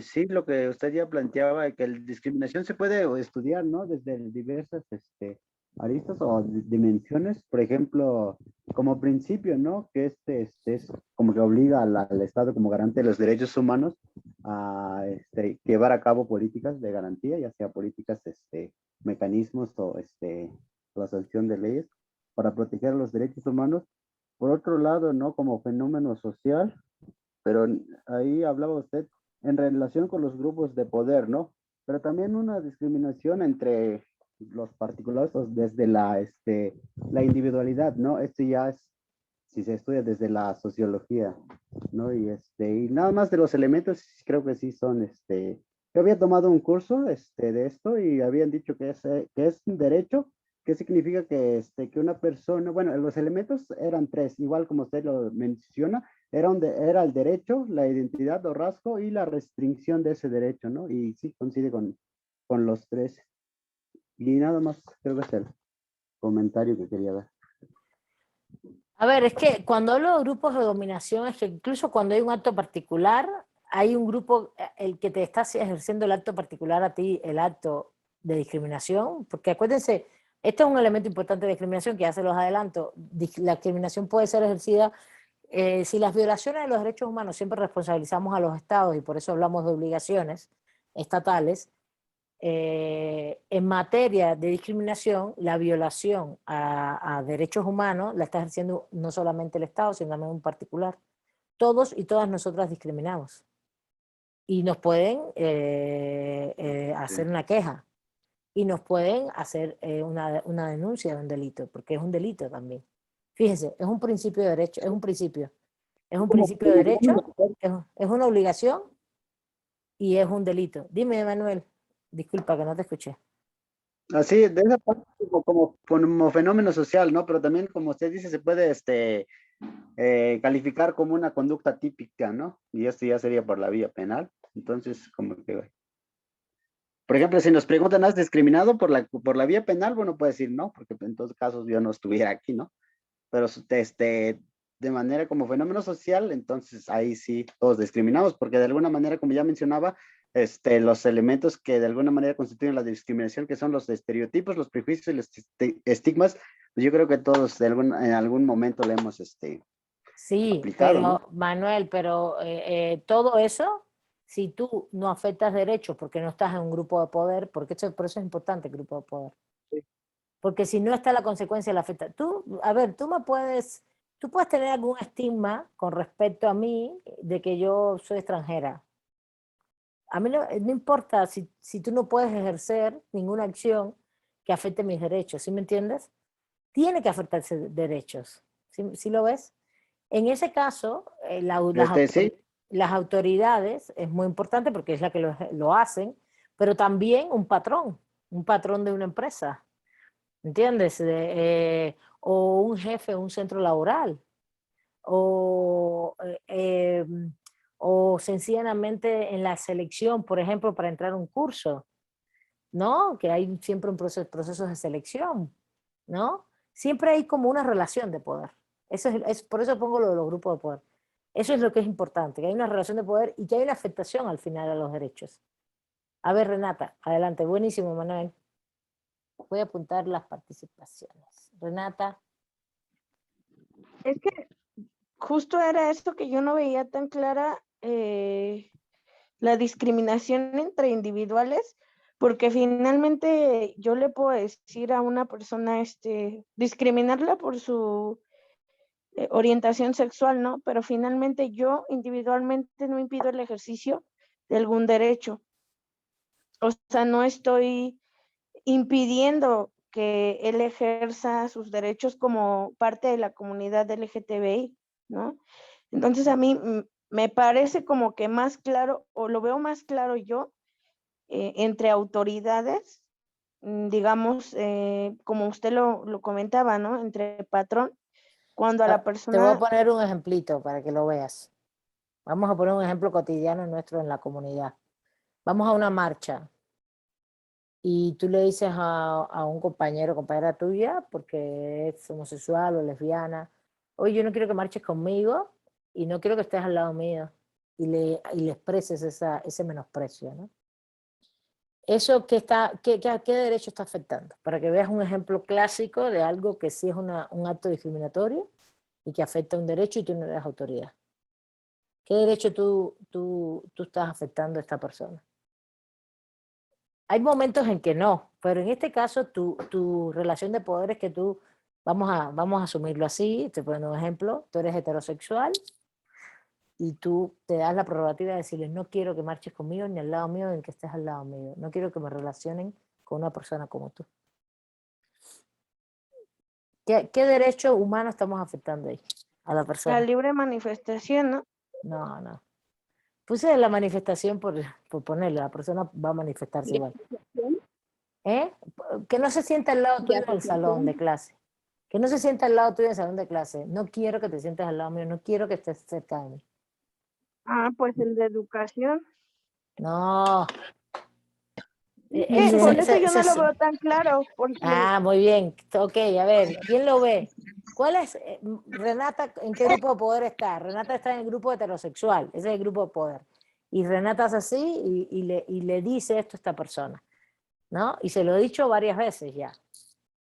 Sí, lo que usted ya planteaba, que la discriminación se puede estudiar, ¿no? Desde diversas, aristas o dimensiones, por ejemplo, como principio, ¿no? Que es como que obliga al Estado como garante de los derechos humanos a llevar a cabo políticas de garantía, ya sea políticas, mecanismos o la sanción de leyes para proteger los derechos humanos. Por otro lado, ¿no? Como fenómeno social, pero ahí hablaba usted en relación con los grupos de poder, ¿no? Pero también una discriminación entre los particulares desde la individualidad, ¿no? Esto ya es, si se estudia desde la sociología, ¿no? Y nada más de los elementos, creo que sí son, yo había tomado un curso, de esto y habían dicho que es un derecho. ¿Qué significa que una persona, bueno, los elementos eran tres, igual como usted lo menciona, era el derecho, la identidad o rasgo y la restricción de ese derecho, ¿no? Y sí coincide con los tres. Y nada más, creo que es el comentario que quería dar. A ver, es que cuando hablo de grupos de dominación, es que incluso cuando hay un acto particular, hay un grupo, el que te está ejerciendo el acto particular a ti, el acto de discriminación, porque acuérdense, este es un elemento importante de discriminación que ya se los adelanto. La discriminación puede ser ejercida si las violaciones de los derechos humanos siempre responsabilizamos a los estados y por eso hablamos de obligaciones estatales. En materia de discriminación, la violación a derechos humanos la está ejerciendo no solamente el Estado, sino también un particular. Todos y todas nosotras discriminamos. y nos pueden hacer una queja y nos pueden hacer una denuncia de un delito, porque es un delito también. Fíjense, es un principio de derecho, es un principio de derecho, es una obligación y es un delito. Dime, Manuel, disculpa que no te escuché. Así, de esa parte como fenómeno social, ¿no? Pero también, como usted dice, se puede calificar como una conducta típica, ¿no? Y esto ya sería por la vía penal. Entonces, como que, por ejemplo, si nos preguntan, ¿has discriminado por la vía penal? Bueno, puede decir no, porque en todos casos yo no estuviera aquí, ¿no? Pero de manera como fenómeno social, entonces ahí sí todos discriminamos, porque de alguna manera, como ya mencionaba, los elementos que de alguna manera constituyen la discriminación, que son los estereotipos, los prejuicios y los estigmas, pues yo creo que todos en algún momento le hemos Sí, aplicado, ¿no? pero Manuel, pero todo eso, si tú no afectas derechos porque no estás en un grupo de poder, porque por eso es importante el grupo de poder. Porque si no está la consecuencia, la afecta. Tú, a ver, tú puedes tener algún estigma con respecto a mí de que yo soy extranjera. A mí no importa si tú no puedes ejercer ninguna acción que afecte mis derechos, ¿sí me entiendes? Tiene que afectarse derechos, ¿sí lo ves? En ese caso, Sí, las autoridades es muy importante porque es la que lo hacen, pero también un patrón de una empresa, ¿entiendes? O un jefe de un centro laboral, o, o sencillamente en la selección, por ejemplo, para entrar a un curso, ¿no? Que hay siempre un procesos de selección, ¿no? Siempre hay como una relación de poder. Por eso pongo lo de los grupos de poder. Eso es lo que es importante, que hay una relación de poder y que hay una afectación al final a los derechos. A ver, Renata, adelante. Buenísimo, Manuel. Voy a apuntar las participaciones. Renata. Es que justo era esto que yo no veía tan clara, la discriminación entre individuales, porque finalmente yo le puedo decir a una persona, discriminarla por su orientación sexual, ¿no? Pero finalmente yo individualmente no impido el ejercicio de algún derecho. O sea, no estoy impidiendo que él ejerza sus derechos como parte de la comunidad LGTBI, ¿no? Entonces a mí me parece como que más claro, o lo veo más claro yo, entre autoridades, digamos, como usted lo comentaba, ¿no? Entre patrón, cuando a la Te voy a persona... poner un ejemplito para que lo veas. Vamos a poner un ejemplo cotidiano nuestro en la comunidad. Vamos a una marcha y tú le dices a un compañero, compañera tuya, porque es homosexual o lesbiana, oye, yo no quiero que marches conmigo y no quiero que estés al lado mío, y le expreses ese menosprecio, ¿no? ¿Eso qué derecho está afectando? Para que veas un ejemplo clásico de algo que sí es un acto discriminatorio y que afecta un derecho y tú no eres autoridad. ¿Qué derecho tú estás afectando a esta persona? Hay momentos en que no, pero en este caso tu relación de poder es que vamos a asumirlo así, te pongo un ejemplo, tú eres heterosexual y tú te das la prerrogativa de decirles, no quiero que marches conmigo ni al lado mío ni que estés al lado mío, no quiero que me relacionen con una persona como tú. ¿Qué derecho humano estamos afectando ahí a la La persona? libre manifestación, ¿no? No, no. Puse la manifestación por ponerle, la persona va a manifestarse ¿Y igual. asociación? ¿Eh? Que no se sienta al lado ¿Y tuyo en el salón de asociación? clase. Que no se sienta al lado tuyo en el salón de clase. No quiero que te sientes al lado mío, no quiero que estés cerca de mí. Ah, pues el de educación. No. Es que por eso yo no lo veo tan claro, porque Muy bien. Ok, a ver, ¿quién lo ve? ¿Cuál es, Renata, en qué grupo de poder está? Renata está en el grupo heterosexual, ese es el grupo de poder. Y Renata es así y le dice esto a esta persona, ¿no? Y se lo he dicho varias veces ya.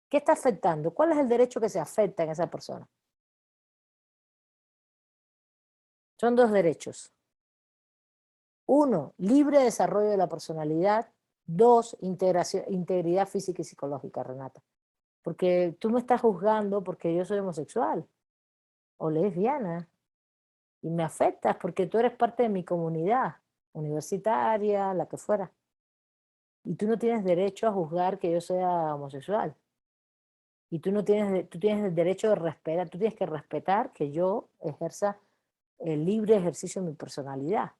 ¿Qué está afectando? ¿Cuál es el derecho que se afecta en esa persona? Son dos derechos. Uno, libre desarrollo de la personalidad. Dos, integridad física y psicológica, Renata. Porque tú me estás juzgando porque yo soy homosexual o lesbiana y me afectas porque tú eres parte de mi comunidad. universitaria, la que fuera. Y tú no tienes derecho a juzgar que yo sea homosexual. Y tú tienes el derecho de respetar, tú tienes que respetar que yo ejerza el libre ejercicio de mi personalidad.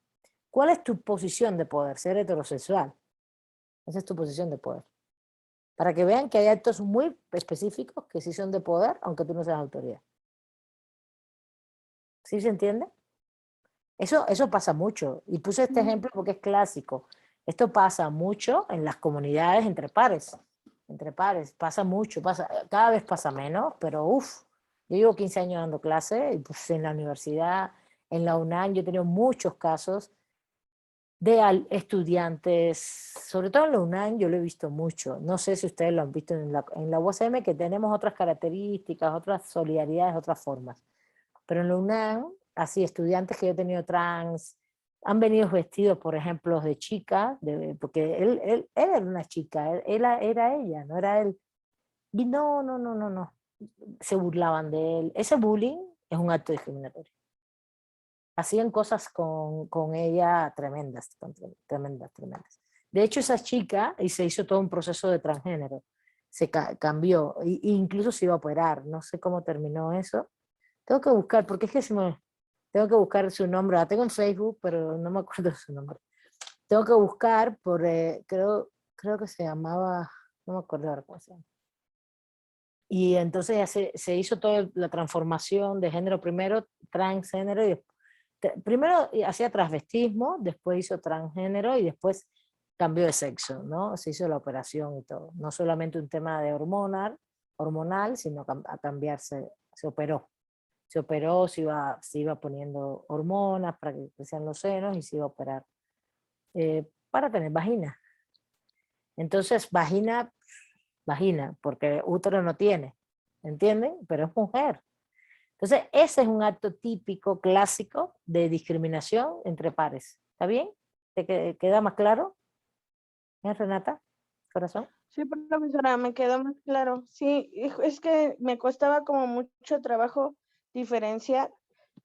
¿Cuál es tu posición de poder? Ser heterosexual. Esa es tu posición de poder. Para que vean que hay actos muy específicos que sí son de poder, aunque tú no seas autoridad. ¿Sí se entiende? Eso pasa mucho. Y puse este ejemplo porque es clásico. Esto pasa mucho en las comunidades entre pares. Entre pares, pasa mucho, cada vez pasa menos, pero uff, yo llevo 15 años dando clase y pues en la universidad, en la UNAM, yo he tenido muchos casos de estudiantes, sobre todo en la UNAM yo lo he visto mucho, no sé si ustedes lo han visto en la UASM, que tenemos otras características, otras solidaridades, otras formas, pero en la UNAM, así estudiantes que yo he tenido trans, han venido vestidos, por ejemplo, de chica, porque él era una chica, él era ella, no era él, y no, se burlaban de él, ese bullying es un acto discriminatorio. Hacían cosas con ella tremendas. De hecho, esa chica, y se hizo todo un proceso de transgénero, se cambió, e incluso se iba a operar, no sé cómo terminó eso. Tengo que buscar, porque es que tengo que buscar su nombre, la tengo en Facebook, pero no me acuerdo de su nombre. Tengo que buscar creo que se llamaba, no me acuerdo ahora cómo se llama. Y entonces ya se hizo toda la transformación de género, primero transgénero, y primero hacía transvestismo, después hizo transgénero y después cambió de sexo, ¿no? Se hizo la operación y todo. No solamente un tema de hormonal, sino a cambiarse, se operó. Se operó, se iba poniendo hormonas para que crecieran los senos y se iba a operar para tener vagina. Entonces, vagina, porque útero no tiene, ¿entienden? Pero es mujer. Entonces, ese es un acto típico, clásico, de discriminación entre pares. ¿Está bien? ¿Te queda más claro? ¿Eh, Renata? ¿Corazón? Sí, profesora, me quedó más claro. Sí, es que me costaba como mucho trabajo diferenciar,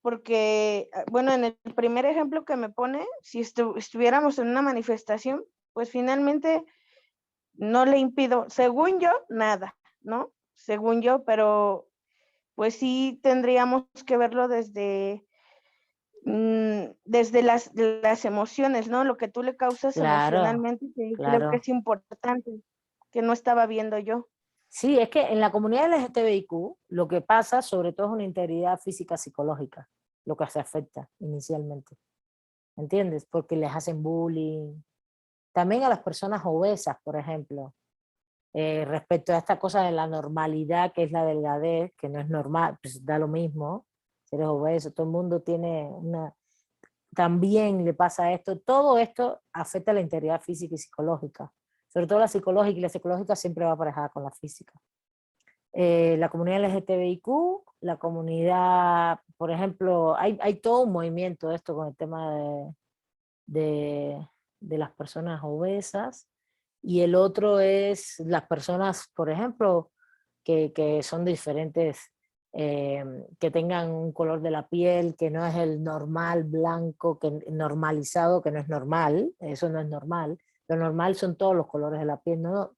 porque, bueno, en el primer ejemplo que me pone, si estuviéramos en una manifestación, pues finalmente no le impido, según yo, nada, ¿no? Según yo, pero pues sí tendríamos que verlo desde las emociones, ¿no? Lo que tú le causas Claro, emocionalmente, que creo que claro. es importante, que no estaba viendo yo. Sí, es que en la comunidad LGTBIQ lo que pasa sobre todo es una integridad física psicológica, lo que se afecta inicialmente. ¿Entiendes? Porque les hacen bullying. También a las personas obesas, por ejemplo, respecto a esta cosa de la normalidad que es la delgadez, que no es normal, pues da lo mismo, si eres obeso, todo el mundo tiene también le pasa esto, todo esto afecta a la integridad física y psicológica, sobre todo la psicológica, y la psicológica siempre va aparejada con la física. La comunidad LGTBIQ, la comunidad, por ejemplo, hay todo un movimiento de esto con el tema de las personas obesas, y el otro es las personas, por ejemplo, que son diferentes, que tengan un color de la piel que no es el normal blanco, normalizado, que no es normal, eso no es normal, lo normal son todos los colores de la piel, ¿no?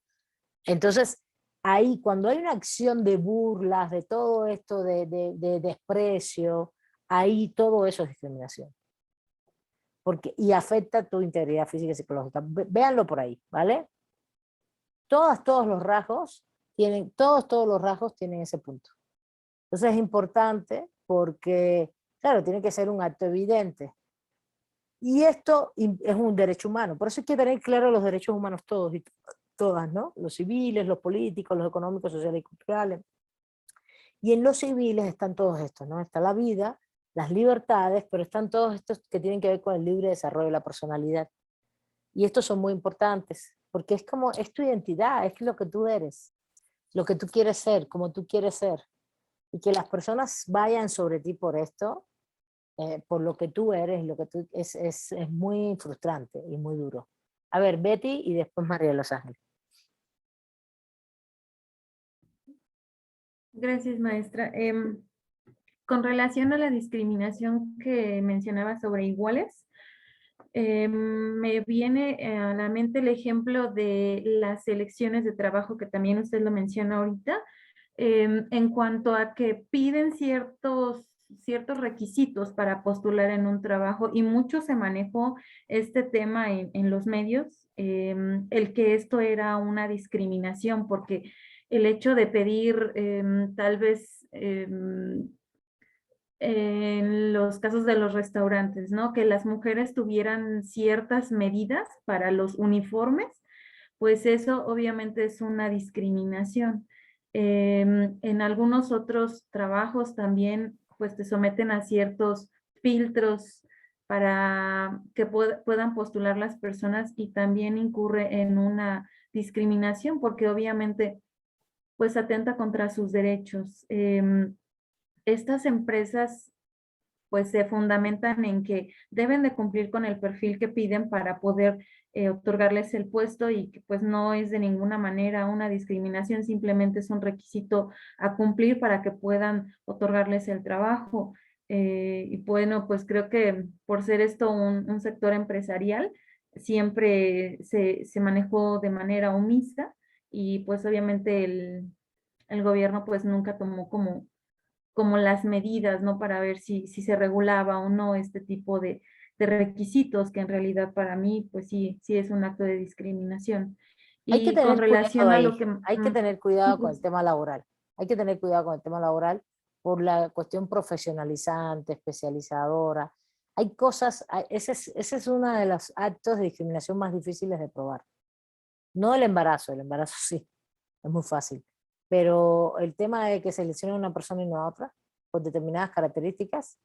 Entonces, ahí cuando hay una acción de burlas, de todo esto, de desprecio, ahí todo eso es discriminación. Y afecta tu integridad física y psicológica. Véanlo por ahí, ¿vale? Todos los rasgos todos los rasgos tienen ese punto. Entonces es importante porque, claro, tiene que ser un acto evidente. Y esto es un derecho humano. Por eso hay que tener claro los derechos humanos todos y todas, ¿no? Los civiles, los políticos, los económicos, sociales y culturales. Y en los civiles están todos estos, ¿no? Está la vida, las libertades, pero están todos estos que tienen que ver con el libre desarrollo de la personalidad. Y estos son muy importantes, porque es tu identidad, es lo que tú eres, lo que tú quieres ser, como tú quieres ser. Y que las personas vayan sobre ti por esto, por lo que tú eres, es muy frustrante y muy duro. A ver, Betty y después María de los Ángeles. Gracias, maestra. Con relación a la discriminación que mencionaba sobre iguales, Me viene a la mente el ejemplo de las selecciones de trabajo que también usted lo menciona ahorita, en cuanto a que piden ciertos requisitos para postular en un trabajo y mucho se manejó este tema en los medios, el que esto era una discriminación porque el hecho de pedir tal vez en los casos de los restaurantes, ¿no? Que las mujeres tuvieran ciertas medidas para los uniformes, pues eso obviamente es una discriminación. En algunos otros trabajos también, pues te someten a ciertos filtros para que puedan postular las personas y también incurre en una discriminación porque obviamente pues atenta contra sus derechos. Estas empresas pues se fundamentan en que deben de cumplir con el perfil que piden para poder otorgarles el puesto y que pues no es de ninguna manera una discriminación, simplemente es un requisito a cumplir para que puedan otorgarles el trabajo. Y bueno, pues creo que por ser esto un sector empresarial, siempre se manejó de manera omisa y pues obviamente el gobierno pues nunca tomó como las medidas, ¿no? Para ver si se regulaba o no este tipo de requisitos, que en realidad para mí, pues sí es un acto de discriminación. Hay que Y con tener cuidado relación a lo ahí, que... hay que tener cuidado con el tema laboral. Hay que tener cuidado con el tema laboral por la cuestión profesionalizante, especializadora. Hay cosas, ese es uno de los actos de discriminación más difíciles de probar. No el embarazo sí, es muy fácil. Pero el tema de que seleccionen una persona y no a otra, con determinadas características,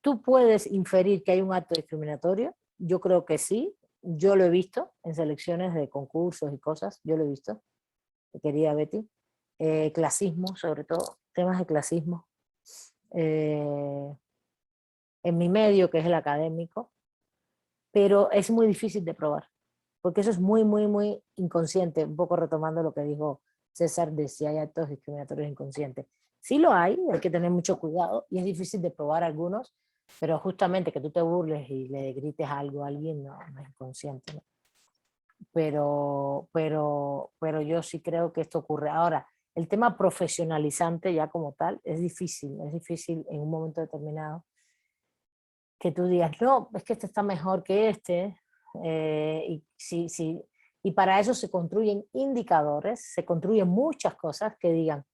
tú puedes inferir que hay un acto discriminatorio. Yo creo que sí. Yo lo he visto en selecciones de concursos y cosas. Yo lo he visto, querida Betty. Clasismo, sobre todo, temas de clasismo. En mi medio, que es el académico, pero es muy difícil de probar, porque eso es muy, muy, muy inconsciente, un poco retomando lo que dijo César de si hay actos discriminatorios inconscientes. Sí lo hay que tener mucho cuidado y es difícil de probar algunos, pero justamente que tú te burles y le grites algo a alguien no es inconsciente, ¿no? Pero yo sí creo que esto ocurre. Ahora, el tema profesionalizante ya como tal es difícil en un momento determinado que tú digas, no, es que este está mejor que este, y para eso se construyen indicadores, se construyen muchas cosas que digan,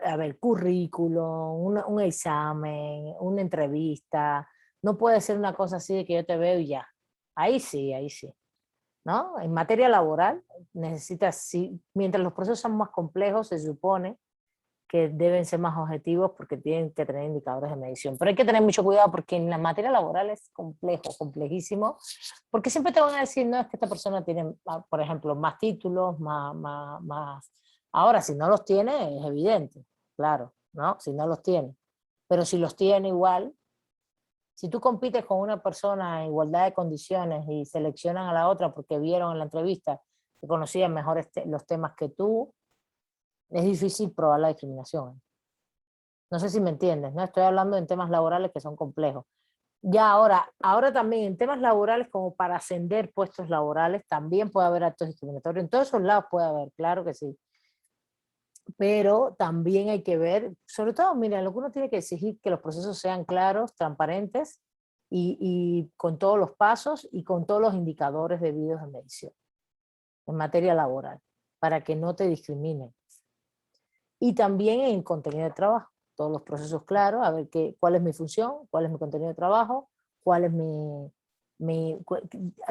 a ver, currículum, un examen, una entrevista, no puede ser una cosa así de que yo te veo y ya. Ahí sí, ¿no? En materia laboral, necesitas, sí, mientras los procesos son más complejos, se supone que deben ser más objetivos porque tienen que tener indicadores de medición. Pero hay que tener mucho cuidado porque en la materia laboral es complejo, complejísimo, porque siempre te van a decir, no, es que esta persona tiene, por ejemplo, más títulos, más... Ahora, si no los tiene, es evidente, claro, ¿no? Si no los tiene. Pero si los tiene igual, si tú compites con una persona en igualdad de condiciones y seleccionan a la otra porque vieron en la entrevista que conocían mejor los temas que tú, es difícil probar la discriminación. No sé si me entiendes, ¿no? Estoy hablando en temas laborales que son complejos. Ya ahora también en temas laborales, como para ascender puestos laborales, también puede haber actos discriminatorios. En todos esos lados puede haber, claro que sí. Pero también hay que ver, sobre todo, mira, lo que uno tiene que exigir que los procesos sean claros, transparentes y con todos los pasos y con todos los indicadores debidos de medición en materia laboral, para que no te discriminen. Y también en contenido de trabajo, todos los procesos claros, a ver cuál es mi función, cuál es mi contenido de trabajo, cuál es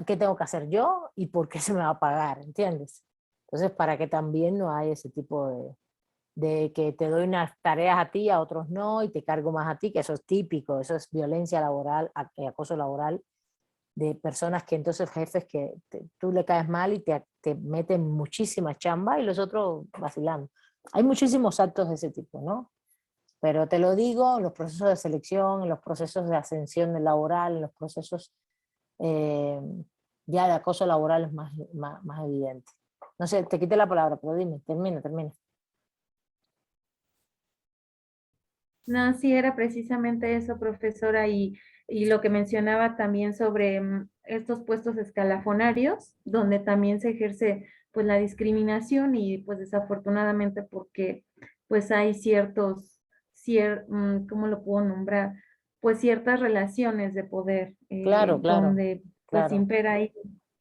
qué tengo que hacer yo y por qué se me va a pagar, ¿entiendes? Entonces, para que también no haya ese tipo de que te doy unas tareas a ti, a otros no, y te cargo más a ti, que eso es típico, eso es violencia laboral, acoso laboral, de personas que entonces jefes que tú le caes mal y te meten muchísima chamba y los otros vacilando. Hay muchísimos actos de ese tipo, ¿no? Pero te lo digo, en los procesos de selección, en los procesos de ascensión laboral, en los procesos ya de acoso laboral es más evidente. No sé, te quité la palabra, pero dime, termina. No, sí era precisamente eso, profesora, y Y lo que mencionaba también sobre estos puestos escalafonarios, donde también se ejerce pues la discriminación y pues desafortunadamente porque pues hay ¿cómo lo puedo nombrar? Pues ciertas relaciones de poder Claro, claro, donde pues claro. impera ahí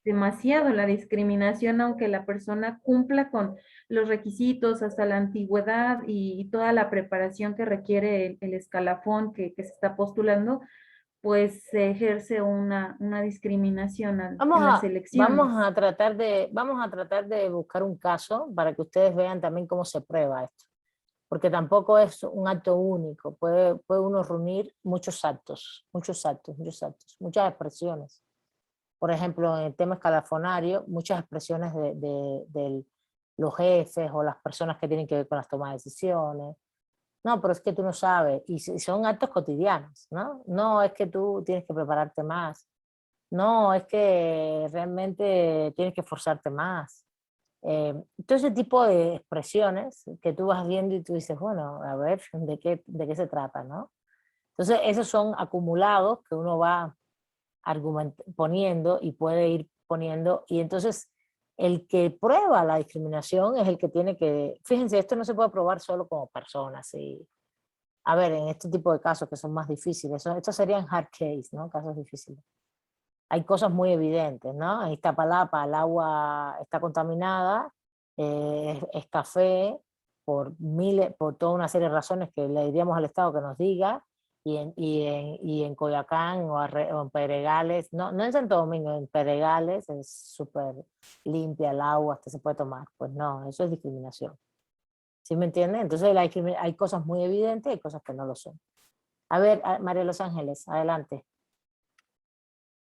demasiado la discriminación, aunque la persona cumpla con los requisitos hasta la antigüedad y toda la preparación que requiere el escalafón que se está postulando, pues se ejerce una discriminación en las elecciones. Vamos a tratar de buscar un caso para que ustedes vean también cómo se prueba esto. Porque tampoco es un acto único, puede uno reunir muchos actos, muchas expresiones. Por ejemplo, en el tema escalafonario, muchas expresiones de los jefes o las personas que tienen que ver con las tomas de decisiones. No, pero es que tú no sabes, y son actos cotidianos, ¿no? No es que tú tienes que prepararte más, no es que realmente tienes que esforzarte más. Todo ese tipo de expresiones que tú vas viendo y tú dices, bueno, a ver, ¿de qué se trata, no? Entonces, esos son acumulados que uno va poniendo y puede ir poniendo, y entonces el que prueba la discriminación es el que tiene que, fíjense, esto no se puede probar solo como personas, y, a ver, en este tipo de casos que son más difíciles, estos serían hard case, ¿no? Casos difíciles. Hay cosas muy evidentes, ¿no? En Iztapalapa el agua está contaminada, es café, por toda una serie de razones que le diríamos al Estado que nos diga, y en Coyoacán o en Pedregales, no en Santo Domingo, en Pedregales es súper limpia el agua, hasta se puede tomar. Pues no, eso es discriminación. ¿Sí me entienden? Entonces hay cosas muy evidentes y hay cosas que no lo son. A ver, María Los Ángeles, adelante.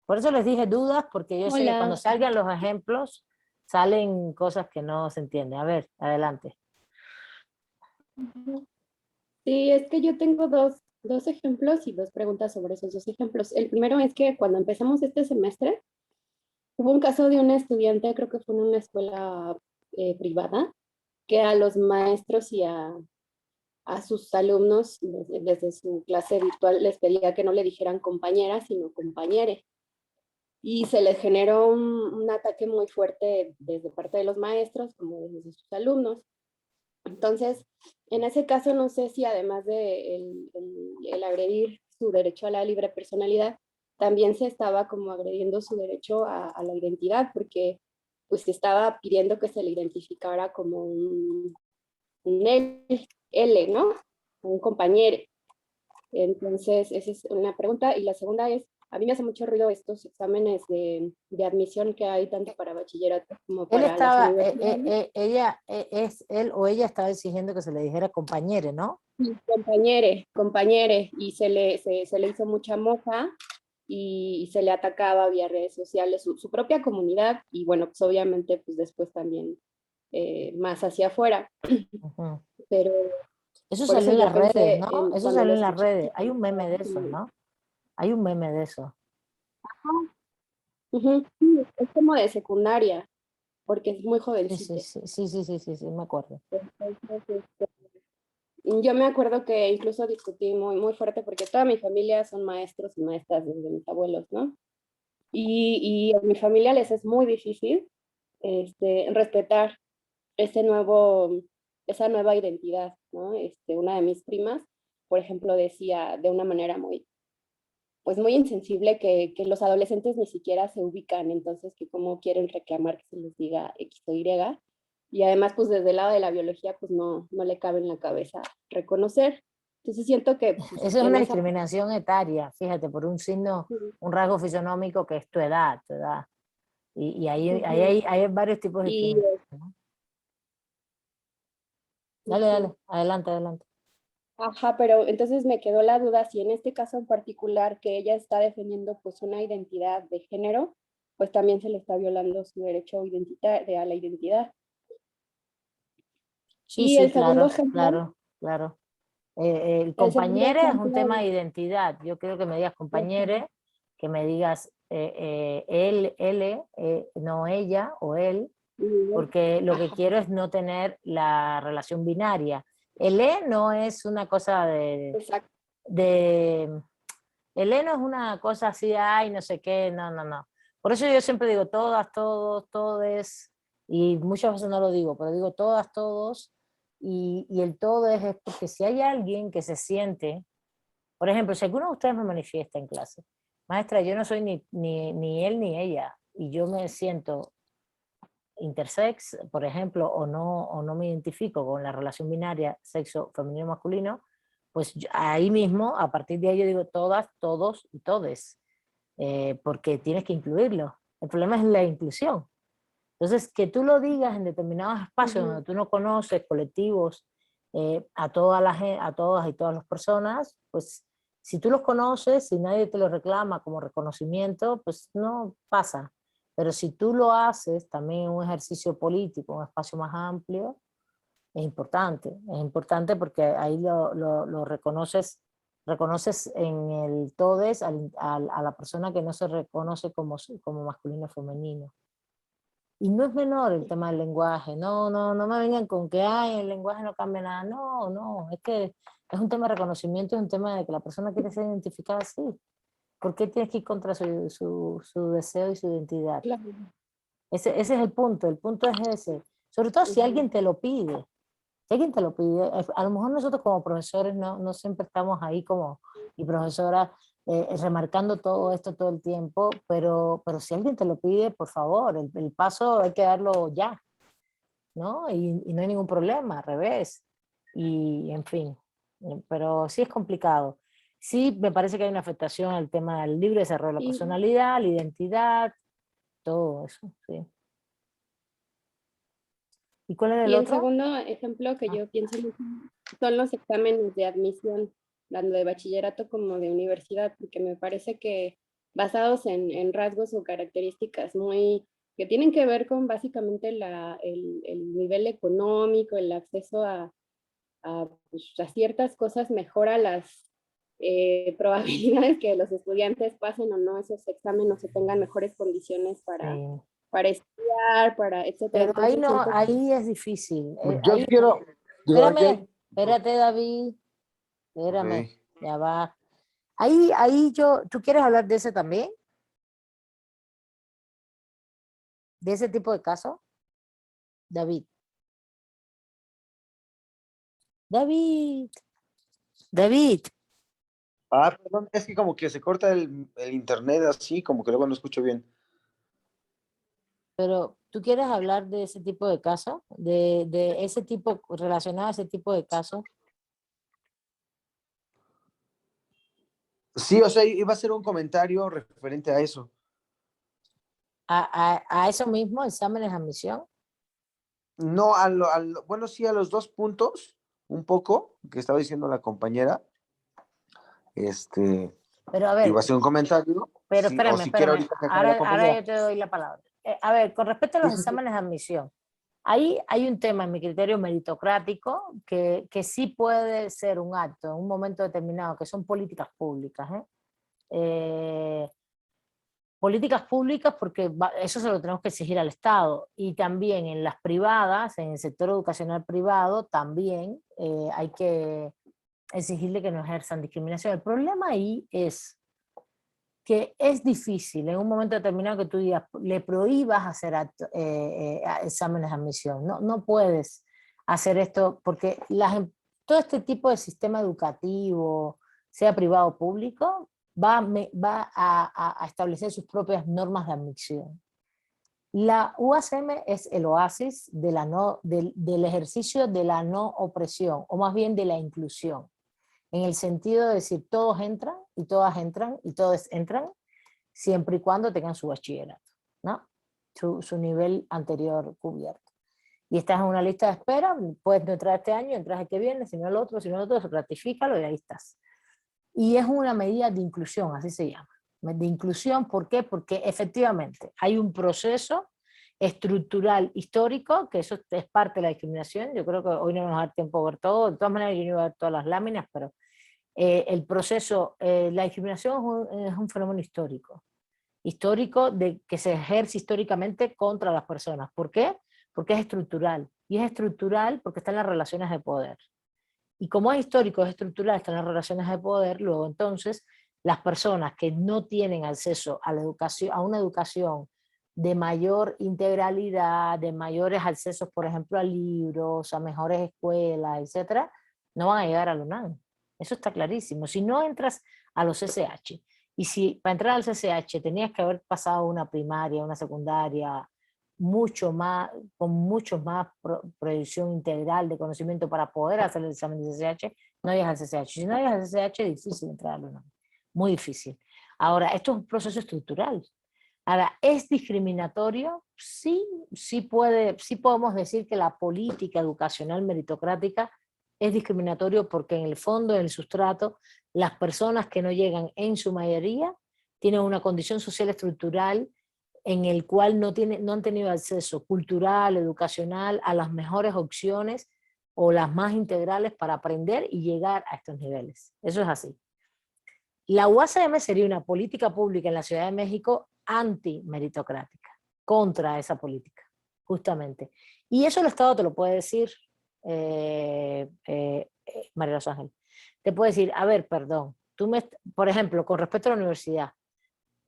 Por eso les dije dudas, porque yo sé que cuando Hola. salgan los ejemplos, salen cosas que no se entienden. A ver, adelante. Sí, es que yo tengo dos ejemplos y dos preguntas sobre esos dos ejemplos. El primero es que cuando empezamos este semestre, hubo un caso de una estudiante, creo que fue en una escuela privada, que a los maestros y a sus alumnos desde su clase virtual les pedía que no le dijeran compañera, sino compañere. Y se les generó un ataque muy fuerte desde parte de los maestros como desde sus alumnos. Entonces, en ese caso, no sé si además de el agredir su derecho a la libre personalidad, también se estaba como agrediendo su derecho a la identidad, porque pues se estaba pidiendo que se le identificara como un L, ¿no? Un compañero. Entonces, esa es una pregunta. Y la segunda es, a mí me hace mucho ruido estos exámenes de admisión que hay tanto para bachillerato como Él para las estaba, universidades. él o ella estaba exigiendo que se le dijera compañere, ¿no? Compañere, y se le hizo mucha mofa y se le atacaba vía redes sociales su propia comunidad y bueno, pues obviamente pues después también más hacia afuera, Ujú. pero Eso por salió eso en yo las redes, pensé ¿no? en Eso cuando salió lo en las escuché. redes. Hay un meme de eso, ¿no? Hay un meme de eso. Ujú, sí, es como de secundaria, porque es muy Sí, sí, jovencito. sí, me acuerdo. Entonces, yo me acuerdo que incluso discutí muy, muy fuerte porque toda mi familia son maestros y maestras desde mis abuelos, ¿no? Y a mi familia les es muy difícil respetar ese esa nueva identidad, ¿no? Una de mis primas, por ejemplo, decía de una manera pues muy insensible que los adolescentes ni siquiera se ubican, entonces que cómo quieren reclamar que se les diga X o Y, y además pues desde el lado de la biología pues no le cabe en la cabeza reconocer. Entonces siento que pues, Eso es en una esa... discriminación etaria, fíjate, por un signo, un rasgo fisionómico que es tu edad, tu edad. Y hay varios tipos de Y, discriminación, ¿no? Dale, adelante, adelante. ajá, pero entonces me quedó la duda si en este caso en particular que ella está defendiendo pues una identidad de género, pues también se le está violando su derecho a la identidad. Sí, Y sí, claro, claro, claro. El el segundo compañero es un ejemplo, tema de identidad. Yo quiero que me digas compañere, que me digas él, no ella o él, porque lo que ajá, quiero es no tener la relación binaria. El no es una cosa exacto. de El heno es una cosa así, ay, no sé qué, no, no, no. Por eso yo siempre digo todas, todos, todes, y muchas veces no lo digo, pero digo todas, todos, y el todo es porque si hay alguien que se siente, por ejemplo, si alguno de ustedes me manifiesta en clase, maestra, yo no soy ni él ni ella, y yo me siento intersex, por ejemplo, o no me identifico con la relación binaria sexo femenino-masculino, pues ahí mismo, a partir de ahí yo digo todas, todos y todes, porque tienes que incluirlo. El problema es la inclusión. Entonces, que tú lo digas en determinados espacios donde tú no conoces, colectivos, a todas y todas las personas, pues si tú los conoces, si nadie te lo reclama como reconocimiento, pues no pasa. Pero si tú lo haces también en un ejercicio político, un espacio más amplio, es importante porque ahí lo reconoces en el todes a la persona que no se reconoce como masculino o femenino. Y no es menor el tema del lenguaje, no me vengan con que ay, el lenguaje no cambia nada, no, es que es un tema de reconocimiento, es un tema de que la persona quiere ser identificada así. ¿Por qué tienes que ir contra su deseo y su identidad? Claro. Ese es el punto es ese. Sobre todo si alguien te lo pide. Si alguien te lo pide, a lo mejor nosotros como profesores no siempre estamos ahí como, y profesora, remarcando todo esto todo el tiempo, pero si alguien te lo pide, por favor, el paso hay que darlo ya, ¿no? Y no hay ningún problema, al revés. Y en fin, pero sí es complicado. Sí me parece que hay una afectación al tema del libre desarrollo de la Y, personalidad, la identidad, todo eso, sí. ¿Y cuál era el y el otro? segundo ejemplo que yo pienso mucho son los exámenes de admisión, tanto de bachillerato como de universidad, porque me parece que basados en rasgos o características muy que tienen que ver con básicamente el nivel económico, el acceso pues, a ciertas cosas, mejora las probabilidades que los estudiantes pasen o no esos exámenes o tengan mejores condiciones Sí. para estudiar, para etcétera. Pero ahí Entonces no, siento que ahí es difícil. Yo Ahí, quiero, digo, espérame, espérate David, ok. espérame, ya va. ¿Tú quieres hablar de ese también? ¿De ese tipo de caso? David. David. David. Ah, perdón, es que como que se corta el internet así, como que luego no escucho bien. Pero ¿tú quieres hablar de ese tipo de caso? De ese tipo, relacionado a ese tipo de caso. Sí, o sea, iba a ser un comentario referente a eso. A eso mismo, exámenes de admisión. No, bueno, sí, a los dos puntos, un poco, que estaba diciendo la compañera, Pero a ver, iba a ser un comentario, pero sí, o si quiere espérame. ahorita que acabe la Ahora compañera. yo te doy la palabra. A ver, con respecto a Sí, los sí, sí. exámenes de admisión, ahí hay un tema en mi criterio meritocrático que sí puede ser un acto en un momento determinado, que son políticas públicas. Políticas públicas porque eso se lo tenemos que exigir al Estado, y también en las privadas, en el sector educacional privado, también hay que exigirle que no ejerzan discriminación. El problema ahí es que es difícil en un momento determinado que tú digas, le prohíbas hacer exámenes de admisión. No puedes hacer esto porque todo este tipo de sistema educativo, sea privado o público, va a establecer sus propias normas de admisión. La UACM es el oasis del ejercicio de la no opresión, o más bien de la inclusión, en el sentido de decir todos entran y todas entran y todos entran, siempre y cuando tengan su bachillerato, ¿no? Su nivel anterior cubierto. Y estás en una lista de espera, puedes no entrar este año, entras el que viene, si no el otro, ratifícalo y ahí estás. Y es una medida de inclusión, así se llama. De inclusión, ¿por qué? Porque efectivamente hay un proceso estructural histórico, que eso es parte de la discriminación. Yo creo que hoy no nos va a dar tiempo a ver todo, de todas maneras yo no iba a ver todas las láminas, pero el proceso, la discriminación es un fenómeno histórico de que se ejerce históricamente contra las personas. ¿Por qué? Porque es estructural, y es estructural porque está en las relaciones de poder. Y como es histórico, es estructural, están las relaciones de poder, luego entonces las personas que no tienen acceso a la educación, a una educación de mayor integralidad, de mayores accesos, por ejemplo, a libros, a mejores escuelas, etcétera, no van a llegar a la UNAM. Eso está clarísimo. Si no entras a los CCH, y si para entrar al CCH tenías que haber pasado una primaria, una secundaria, mucho más, con mucho más proyección integral de conocimiento para poder hacer el examen de CCH, no llegas al CCH. Si no llegas al CCH, es difícil entrar a la UNAM. Muy difícil. Ahora, esto es un proceso estructural. Ahora, ¿es discriminatorio? Sí, sí podemos decir que la política educacional meritocrática es discriminatorio porque en el fondo, en el sustrato, las personas que no llegan en su mayoría tienen una condición social estructural en el cual no han tenido acceso cultural, educacional, a las mejores opciones o las más integrales para aprender y llegar a estos niveles. Eso es así. La UACM sería una política pública en la Ciudad de México anti-meritocrática, contra esa política, justamente. Y eso el Estado te lo puede decir, María Los Ángeles. Te puede decir, a ver, perdón, por ejemplo, con respecto a la universidad,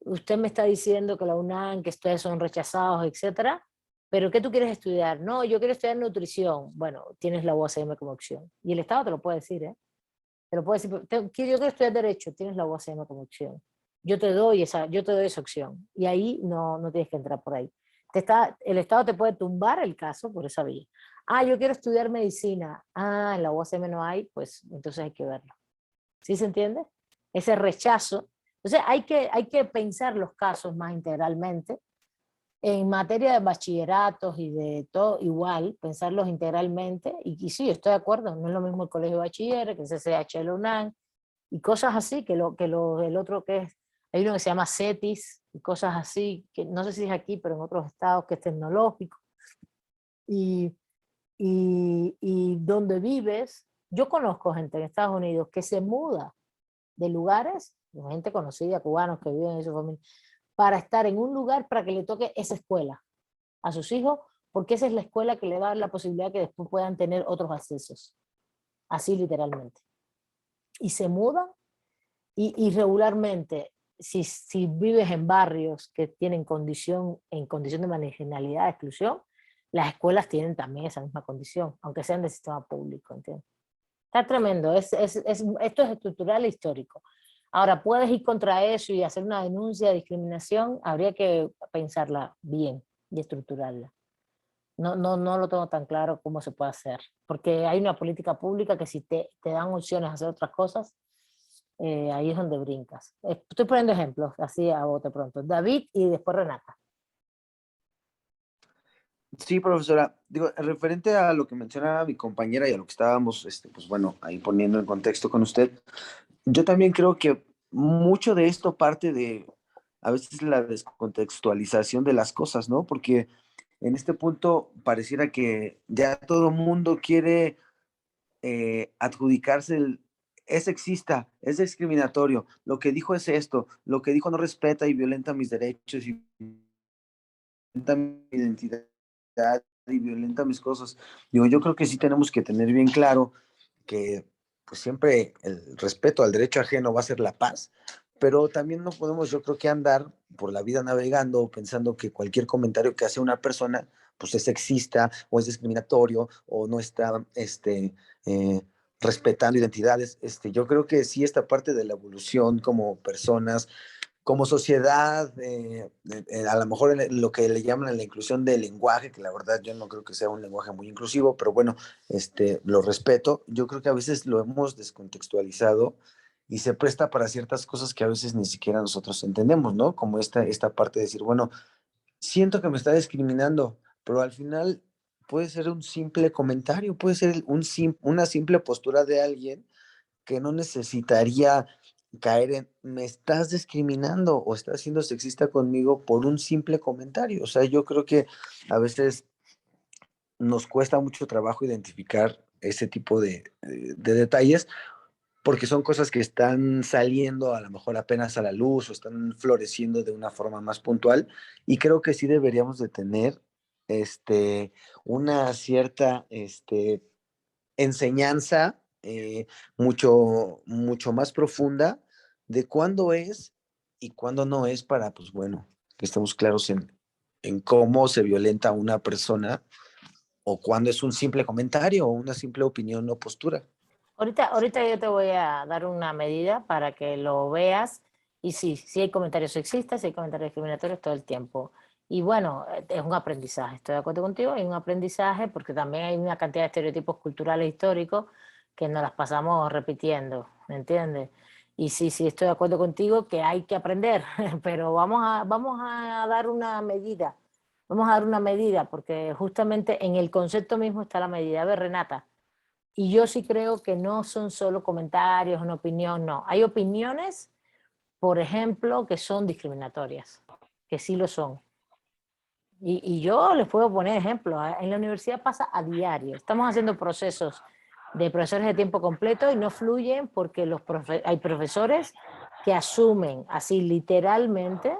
usted me está diciendo que la UNAM, que ustedes son rechazados, etcétera, pero ¿qué tú quieres estudiar? No, yo quiero estudiar nutrición. Bueno, tienes la UACM como opción. Y el Estado te lo puede decir, ¿eh? Te lo puedo decir, yo quiero estudiar Derecho, tienes la UACM como opción. Yo te doy esa opción. Y ahí no tienes que entrar por ahí. El Estado te puede tumbar el caso por esa vía. Ah, yo quiero estudiar medicina. Ah, en la UACM no hay, pues entonces hay que verlo. ¿Sí se entiende? Ese rechazo. Entonces hay que pensar los casos más integralmente. En materia de bachilleratos y de todo, igual, pensarlos integralmente, y sí, estoy de acuerdo, no es lo mismo el colegio de bachilleres que el CCH de la UNAM, y cosas así, el otro que es, hay uno que se llama CETIS, y cosas así, que no sé si es aquí, pero en otros estados, que es tecnológico, y donde vives, yo conozco gente en Estados Unidos que se muda de lugares, gente conocida, cubanos que viven en su familia, para estar en un lugar para que le toque esa escuela a sus hijos, porque esa es la escuela que le va a dar la posibilidad que después puedan tener otros accesos, así literalmente. Y se mudan, y regularmente, si vives en barrios que tienen en condición de marginalidad, de exclusión, las escuelas tienen también esa misma condición, aunque sean del sistema público, ¿entiendes? Está tremendo, esto es estructural e histórico. Ahora, puedes ir contra eso y hacer una denuncia de discriminación, habría que pensarla bien y estructurarla. No lo tengo tan claro cómo se puede hacer, porque hay una política pública que si te dan opciones a hacer otras cosas, ahí es donde brincas. Estoy poniendo ejemplos, así a bote pronto. David y después Renata. Sí, profesora. Digo, referente a lo que mencionaba mi compañera y a lo que estábamos, pues bueno, ahí poniendo en contexto con usted, yo también creo que mucho de esto parte de, a veces, la descontextualización de las cosas, ¿no? Porque en este punto pareciera que ya todo mundo quiere adjudicarse es sexista, es discriminatorio, lo que dijo es esto, lo que dijo no respeta y violenta mis derechos y violenta mi identidad y violenta mis cosas. Digo, yo creo que sí tenemos que tener bien claro que pues siempre el respeto al derecho ajeno va a ser la paz, pero también no podemos, yo creo que andar por la vida navegando pensando que cualquier comentario que hace una persona pues es sexista o es discriminatorio o no está eh, respetando identidades. Yo creo que sí, esta parte de la evolución como personas, como sociedad, a lo mejor lo que le llaman la inclusión del lenguaje, que la verdad yo no creo que sea un lenguaje muy inclusivo, pero bueno, lo respeto. Yo creo que a veces lo hemos descontextualizado y se presta para ciertas cosas que a veces ni siquiera nosotros entendemos, ¿no? Como esta parte de decir, bueno, siento que me está discriminando, pero al final puede ser un simple comentario, puede ser una simple postura de alguien que no necesitaría caer en me estás discriminando o estás siendo sexista conmigo por un simple comentario. O sea, yo creo que a veces nos cuesta mucho trabajo identificar ese tipo de detalles porque son cosas que están saliendo a lo mejor apenas a la luz o están floreciendo de una forma más puntual, y creo que sí deberíamos de tener una cierta enseñanza mucho más profunda de cuándo es y cuándo no es para, pues bueno, que estemos claros en cómo se violenta a una persona o cuándo es un simple comentario o una simple opinión o postura. Ahorita yo te voy a dar una medida para que lo veas. Y sí hay comentarios sexistas, sí hay comentarios discriminatorios todo el tiempo. Y bueno, es un aprendizaje, estoy de acuerdo contigo, hay un aprendizaje porque también hay una cantidad de estereotipos culturales históricos que nos las pasamos repitiendo, ¿me entiendes? Y sí, estoy de acuerdo contigo que hay que aprender, pero vamos a dar una medida, vamos a dar una medida porque justamente en el concepto mismo está la medida. A ver, Renata, y yo sí creo que no son solo comentarios, una opinión, no. Hay opiniones, por ejemplo, que son discriminatorias, que sí lo son. Y yo les puedo poner ejemplos. En la universidad pasa a diario. Estamos haciendo procesos de profesores de tiempo completo y no fluyen porque hay profesores que asumen así literalmente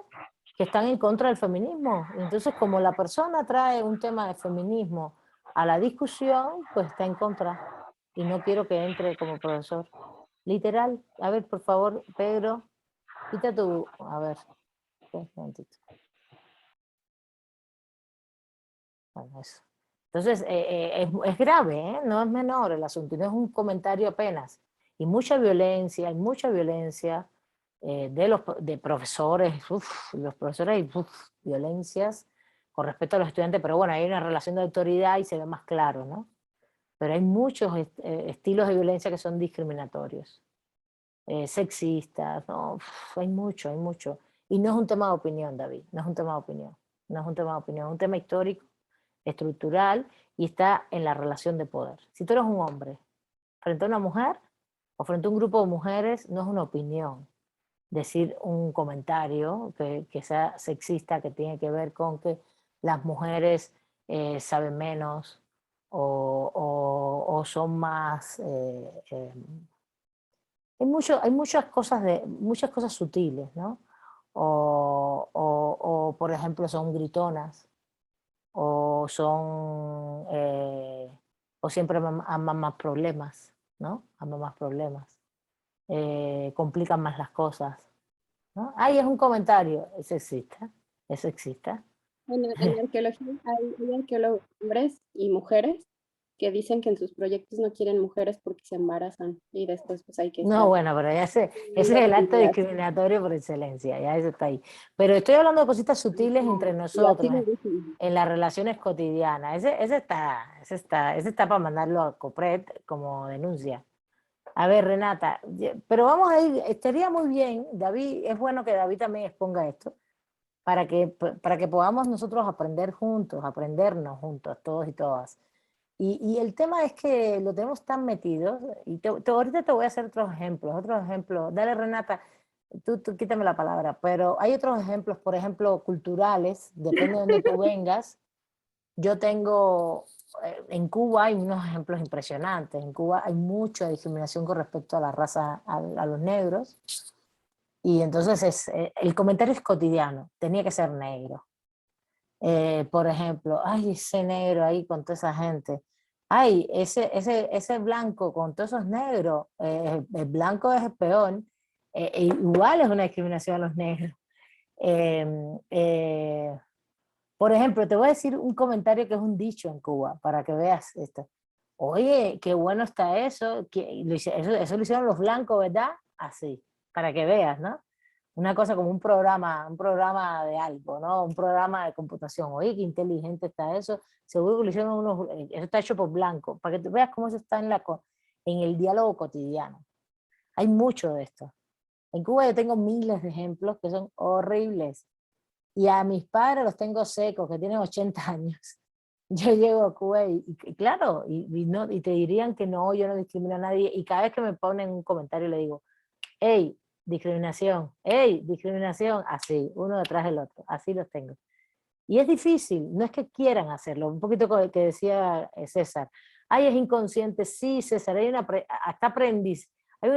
que están en contra del feminismo. Entonces, como la persona trae un tema de feminismo a la discusión, pues está en contra. Y no quiero que entre como profesor. Literal. A ver, por favor, Pedro, quita tu... A ver, un momentito. Bueno, eso. Entonces, es grave, ¿eh? No es menor el asunto, no es un comentario apenas. Y mucha violencia, hay mucha violencia de profesores, los profesores hay violencias con respecto a los estudiantes, pero bueno, hay una relación de autoridad y se ve más claro, ¿no? Pero hay muchos estilos de violencia que son discriminatorios, sexistas, ¿no? Hay mucho, hay mucho. Y no es un tema de opinión, David, no es un tema de opinión, no es un tema de opinión, es un tema histórico, estructural, y está en la relación de poder. Si tú eres un hombre frente a una mujer o frente a un grupo de mujeres, no es una opinión decir un comentario que sea sexista, que tiene que ver con que las mujeres saben menos o son más... hay muchas cosas sutiles, ¿no? O, por ejemplo, son gritonas, o son, o siempre aman más problemas, ¿no? Aman más problemas, complican más las cosas, ¿no? Ahí es un comentario, es sexista, es sexista. En arqueología hay arqueólogos hombres y mujeres que dicen que en sus proyectos no quieren mujeres porque se embarazan y después pues hay que No, estar... bueno, pero ya ese es el acto discriminatorio por excelencia, ya eso está ahí. Pero estoy hablando de cositas sutiles entre Y así nosotros, lo dicen. en las relaciones cotidianas. Ese está para mandarlo a COPRED como denuncia. A ver, Renata, pero vamos a ir, estaría muy bien, David, es bueno que David también exponga esto, para que podamos nosotros aprender juntos, aprendernos juntos, todos y todas. Y el tema es que lo tenemos tan metidos, y ahorita te voy a hacer otros ejemplos. Dale, Renata, tú quítame la palabra, pero hay otros ejemplos, por ejemplo, culturales, depende de donde tú vengas. Yo tengo, en Cuba hay unos ejemplos impresionantes. En Cuba hay mucha discriminación con respecto a la raza, a los negros. Y entonces el comentario es cotidiano, tenía que ser negro. Por ejemplo, ay, ese negro ahí con toda esa gente. Ay, ese blanco con todos esos negros. El blanco es el peor. Igual es una discriminación a los negros. Eh, eh, por ejemplo, te voy a decir un comentario que es un dicho en Cuba, para que veas esto. Oye, qué bueno está eso, eso lo hicieron los blancos, ¿verdad? Así, para que veas, ¿no? Una cosa como un programa de algo, ¿no? Un programa de computación. Oye, qué inteligente está eso. Seguro que lo hicieron eso está hecho por blancos, para que tú veas cómo eso está en el diálogo cotidiano. Hay mucho de esto. En Cuba yo tengo miles de ejemplos que son horribles. Y a mis padres los tengo secos, que tienen 80 años. Yo llego a Cuba y claro, y te dirían que no, yo no discrimino a nadie. Y cada vez que me ponen un comentario le digo, hey, discriminación, así, uno detrás del otro, así los tengo. Y es difícil, no es que quieran hacerlo, un poquito que decía César, ay, es inconsciente, sí, César, hay un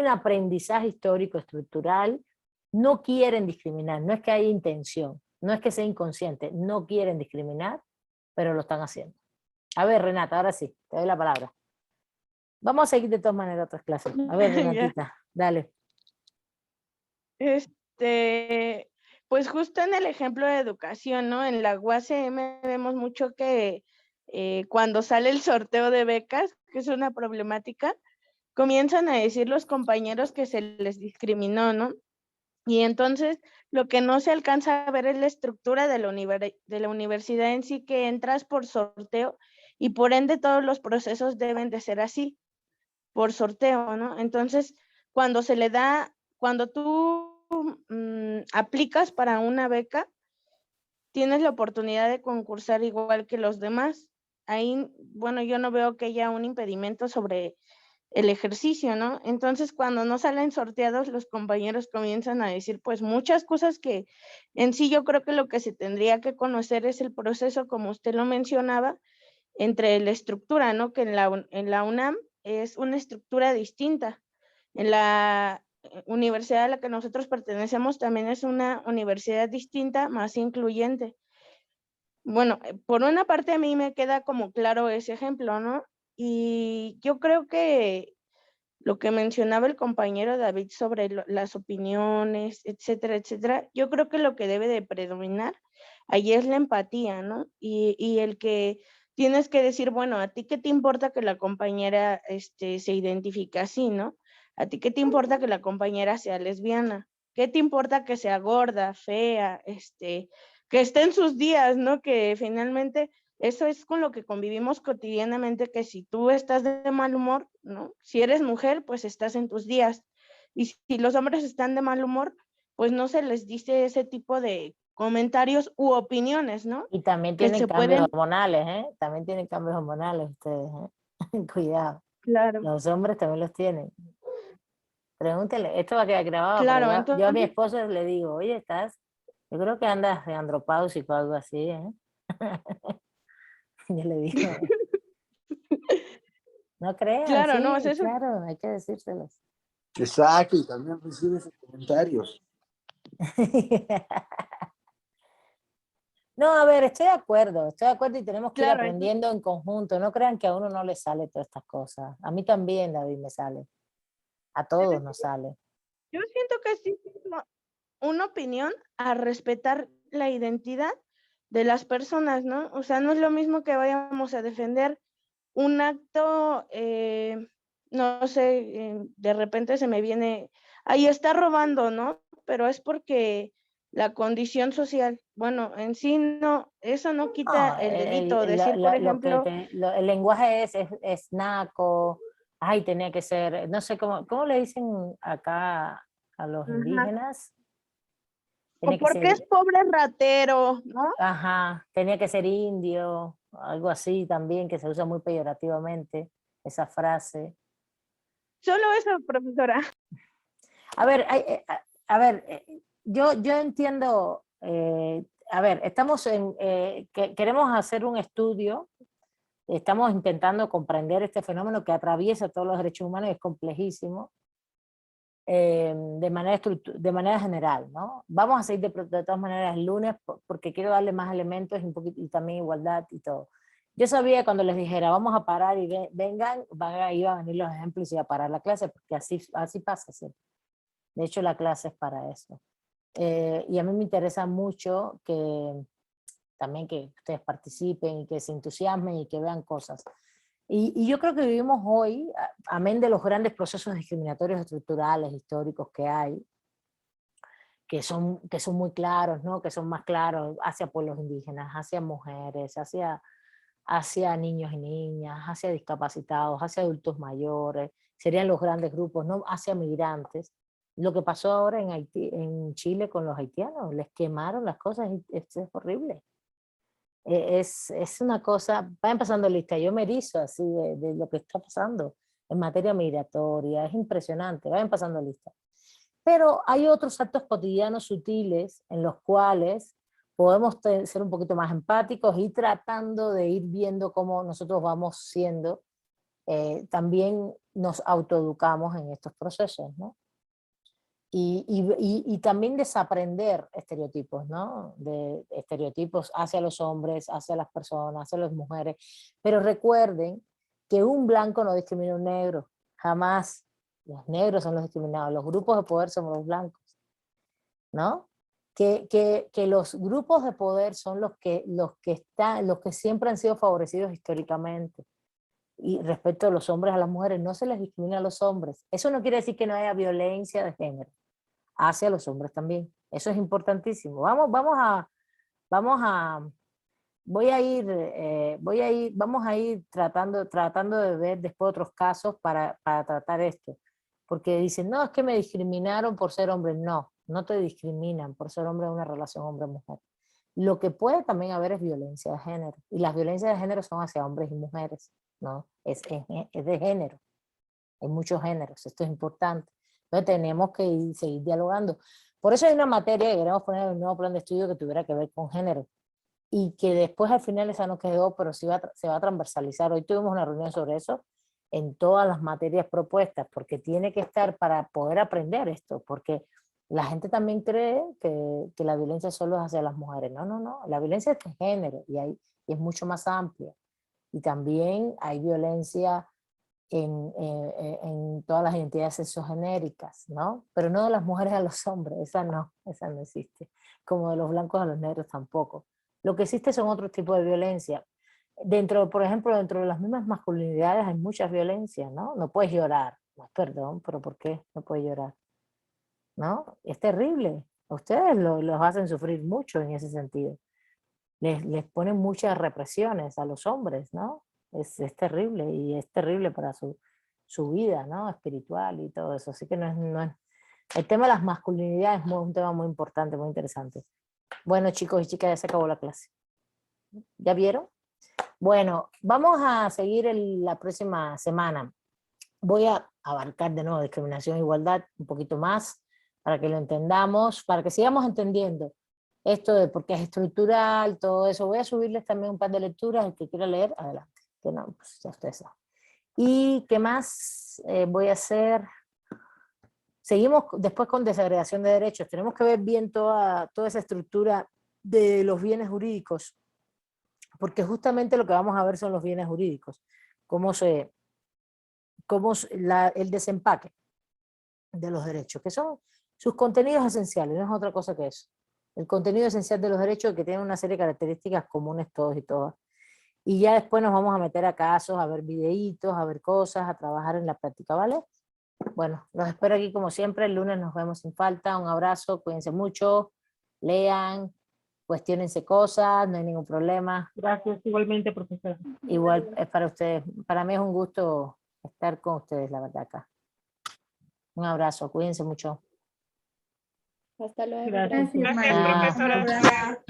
aprendizaje histórico, estructural, no quieren discriminar, no es que haya intención, no es que sea inconsciente, no quieren discriminar, pero lo están haciendo. A ver, Renata, ahora sí, te doy la palabra. Vamos a seguir de todas maneras otras clases. A ver, Renatita, dale. Pues justo en el ejemplo de educación, ¿no? En la UACM vemos mucho que cuando sale el sorteo de becas, que es una problemática, comienzan a decir los compañeros que se les discriminó, ¿no? Y entonces lo que no se alcanza a ver es la estructura de la universidad en sí, que entras por sorteo y por ende todos los procesos deben de ser así, por sorteo, ¿no? Entonces, cuando tú aplicas para una beca, tienes la oportunidad de concursar igual que los demás. Ahí, bueno, yo no veo que haya un impedimento sobre el ejercicio, ¿no? Entonces, cuando no salen sorteados, los compañeros comienzan a decir, pues, muchas cosas que en sí yo creo que lo que se tendría que conocer es el proceso, como usted lo mencionaba, entre la estructura, ¿no? Que en la UNAM es una estructura distinta. En la universidad a la que nosotros pertenecemos también es una universidad distinta, más incluyente. Bueno, por una parte a mí me queda como claro ese ejemplo, ¿no? Y yo creo que lo que mencionaba el compañero David sobre las opiniones, etcétera, etcétera, yo creo que lo que debe de predominar ahí es la empatía, ¿no? Y el que tienes que decir, bueno, ¿a ti qué te importa que la compañera se identifique así, ¿no? ¿A ti qué te importa que la compañera sea lesbiana? ¿Qué te importa que sea gorda, fea, que esté en sus días, ¿no? Que finalmente eso es con lo que convivimos cotidianamente, que si tú estás de mal humor, ¿no? Si eres mujer, pues estás en tus días. Y si los hombres están de mal humor, pues no se les dice ese tipo de comentarios u opiniones, ¿no? Y también Que tienen se cambios pueden, hormonales, ¿eh? También tienen cambios hormonales ustedes, ¿eh? Cuidado, claro, los hombres también los tienen. Pregúntele, esto va a quedar grabado, pero claro, yo a mi entonces, esposo le digo, oye, yo creo que andas de andropáusico o algo así, ¿eh? Yo le digo, no crean, claro, no, es sí, eso. claro, hay que decírselos. Exacto, y también recibe esos comentarios. No, a ver, estoy de acuerdo y tenemos que ir Claro, entonces, aprendiendo en conjunto. No crean que a uno no le sale todas estas cosas. A mí también, David, me sale. A todos nos sale. yo siento que sí es una opinión a respetar la identidad de las personas, ¿no? O sea, no es lo mismo que vayamos a defender un acto, no sé, de repente se me viene, ahí está robando, ¿no? Pero es porque la condición social, bueno, en sí no, eso no quita No, el delito. Decir, por ejemplo, el lenguaje es naco. Ay, tenía que ser, no sé cómo le dicen acá a los ajá, indígenas. o Tenía que porque es ser, pobre ratero, ¿no? ajá, tenía que ser indio, algo así también, que se usa muy peyorativamente, esa frase. Solo eso, profesora. A ver, a ver, yo entiendo, a ver, queremos hacer un estudio, estamos intentando comprender este fenómeno que atraviesa todos los derechos humanos y es complejísimo, de manera general, ¿no? Vamos a seguir de todas maneras el lunes porque quiero darle más elementos y también igualdad y todo. Yo sabía cuando les dijera, vamos a parar y vengan, iban a venir los ejemplos y iba a parar la clase, porque así pasa siempre. De hecho, la clase es para eso. Y a mí me interesa mucho también que ustedes participen y que se entusiasmen y que vean cosas. Y yo creo que vivimos hoy, amén de los grandes procesos discriminatorios estructurales, históricos que hay, que son muy claros, ¿no? Que son más claros hacia pueblos indígenas, hacia mujeres, hacia niños y niñas, hacia discapacitados, hacia adultos mayores, serían los grandes grupos, ¿no? Hacia migrantes. Lo que pasó ahora en Chile con los haitianos, les quemaron las cosas y es horrible. Es una cosa, vayan pasando lista, yo me erizo así de lo que está pasando en materia migratoria, es impresionante, vayan pasando lista. Pero hay otros actos cotidianos sutiles en los cuales podemos ser un poquito más empáticos y tratando de ir viendo cómo nosotros vamos siendo, también nos autoeducamos en estos procesos, ¿no? Y también desaprender estereotipos, ¿no? De estereotipos hacia los hombres, hacia las personas, hacia las mujeres. Pero recuerden que un blanco no discrimina a un negro, jamás. Los negros son los discriminados, los grupos de poder somos los blancos. ¿no? Que los grupos de poder son los que siempre han sido favorecidos históricamente. Y respecto a los hombres a las mujeres, no se les discrimina a los hombres. Eso no quiere decir que no haya violencia de género hacia los hombres también. Eso es importantísimo. Vamos a ir tratando de ver después otros casos para tratar esto. Porque dicen, no, es que me discriminaron por ser hombre. No, no te discriminan por ser hombre en una relación hombre-mujer. Lo que puede también haber es violencia de género. Y las violencias de género son hacia hombres y mujeres, ¿no? Es de género. Hay muchos géneros, esto es importante. Entonces tenemos que seguir dialogando. Por eso hay una materia que queremos poner en el nuevo plan de estudio que tuviera que ver con género. Y que después al final esa no quedó, pero se va a transversalizar. Hoy tuvimos una reunión sobre eso en todas las materias propuestas, porque tiene que estar para poder aprender esto, porque la gente también cree que la violencia solo es hacia las mujeres. No, no, no, la violencia es de género y es mucho más amplia. Y también hay violencia en todas las identidades sexogenéricas, ¿no? Pero no de las mujeres a los hombres, esa no existe. Como de los blancos a los negros tampoco. Lo que existe son otros tipos de violencia. Por ejemplo, dentro de las mismas masculinidades hay muchas violencias, ¿no? No puedes llorar. Perdón, pero ¿por qué no puedes llorar? ¿No? Es terrible. A ustedes los hacen sufrir mucho en ese sentido. Les ponen muchas represiones a los hombres, ¿no? Es terrible y es terrible para su vida, ¿no? Espiritual y todo eso. Así que no es. El tema de las masculinidades es un tema muy importante, muy interesante. Bueno, chicos y chicas, ya se acabó la clase. ¿Ya vieron? Bueno, vamos a seguir la próxima semana. Voy a abarcar de nuevo discriminación e igualdad un poquito más para que lo entendamos, para que sigamos entendiendo esto de por qué es estructural, todo eso. Voy a subirles también un par de lecturas, el que quiera leer, adelante. Que no, pues ya ustedes saben. ¿Y qué más voy a hacer? Seguimos después con desagregación de derechos. Tenemos que ver bien toda esa estructura de los bienes jurídicos, porque justamente lo que vamos a ver son los bienes jurídicos, el desempaque de los derechos, que son sus contenidos esenciales, no es otra cosa que eso. El contenido esencial de los derechos que tiene una serie de características comunes todos y todas. Y ya después nos vamos a meter a casos, a ver videitos, a ver cosas, a trabajar en la práctica, ¿vale? Bueno, los espero aquí como siempre, el lunes nos vemos sin falta, un abrazo, cuídense mucho, lean, cuestionense cosas, no hay ningún problema. Gracias, igualmente, profesora. Igual es para ustedes, para mí es un gusto estar con ustedes, la verdad, acá. Un abrazo, cuídense mucho. Hasta luego. Gracias. Gracias, María. Gracias, Un abrazo. Gracias.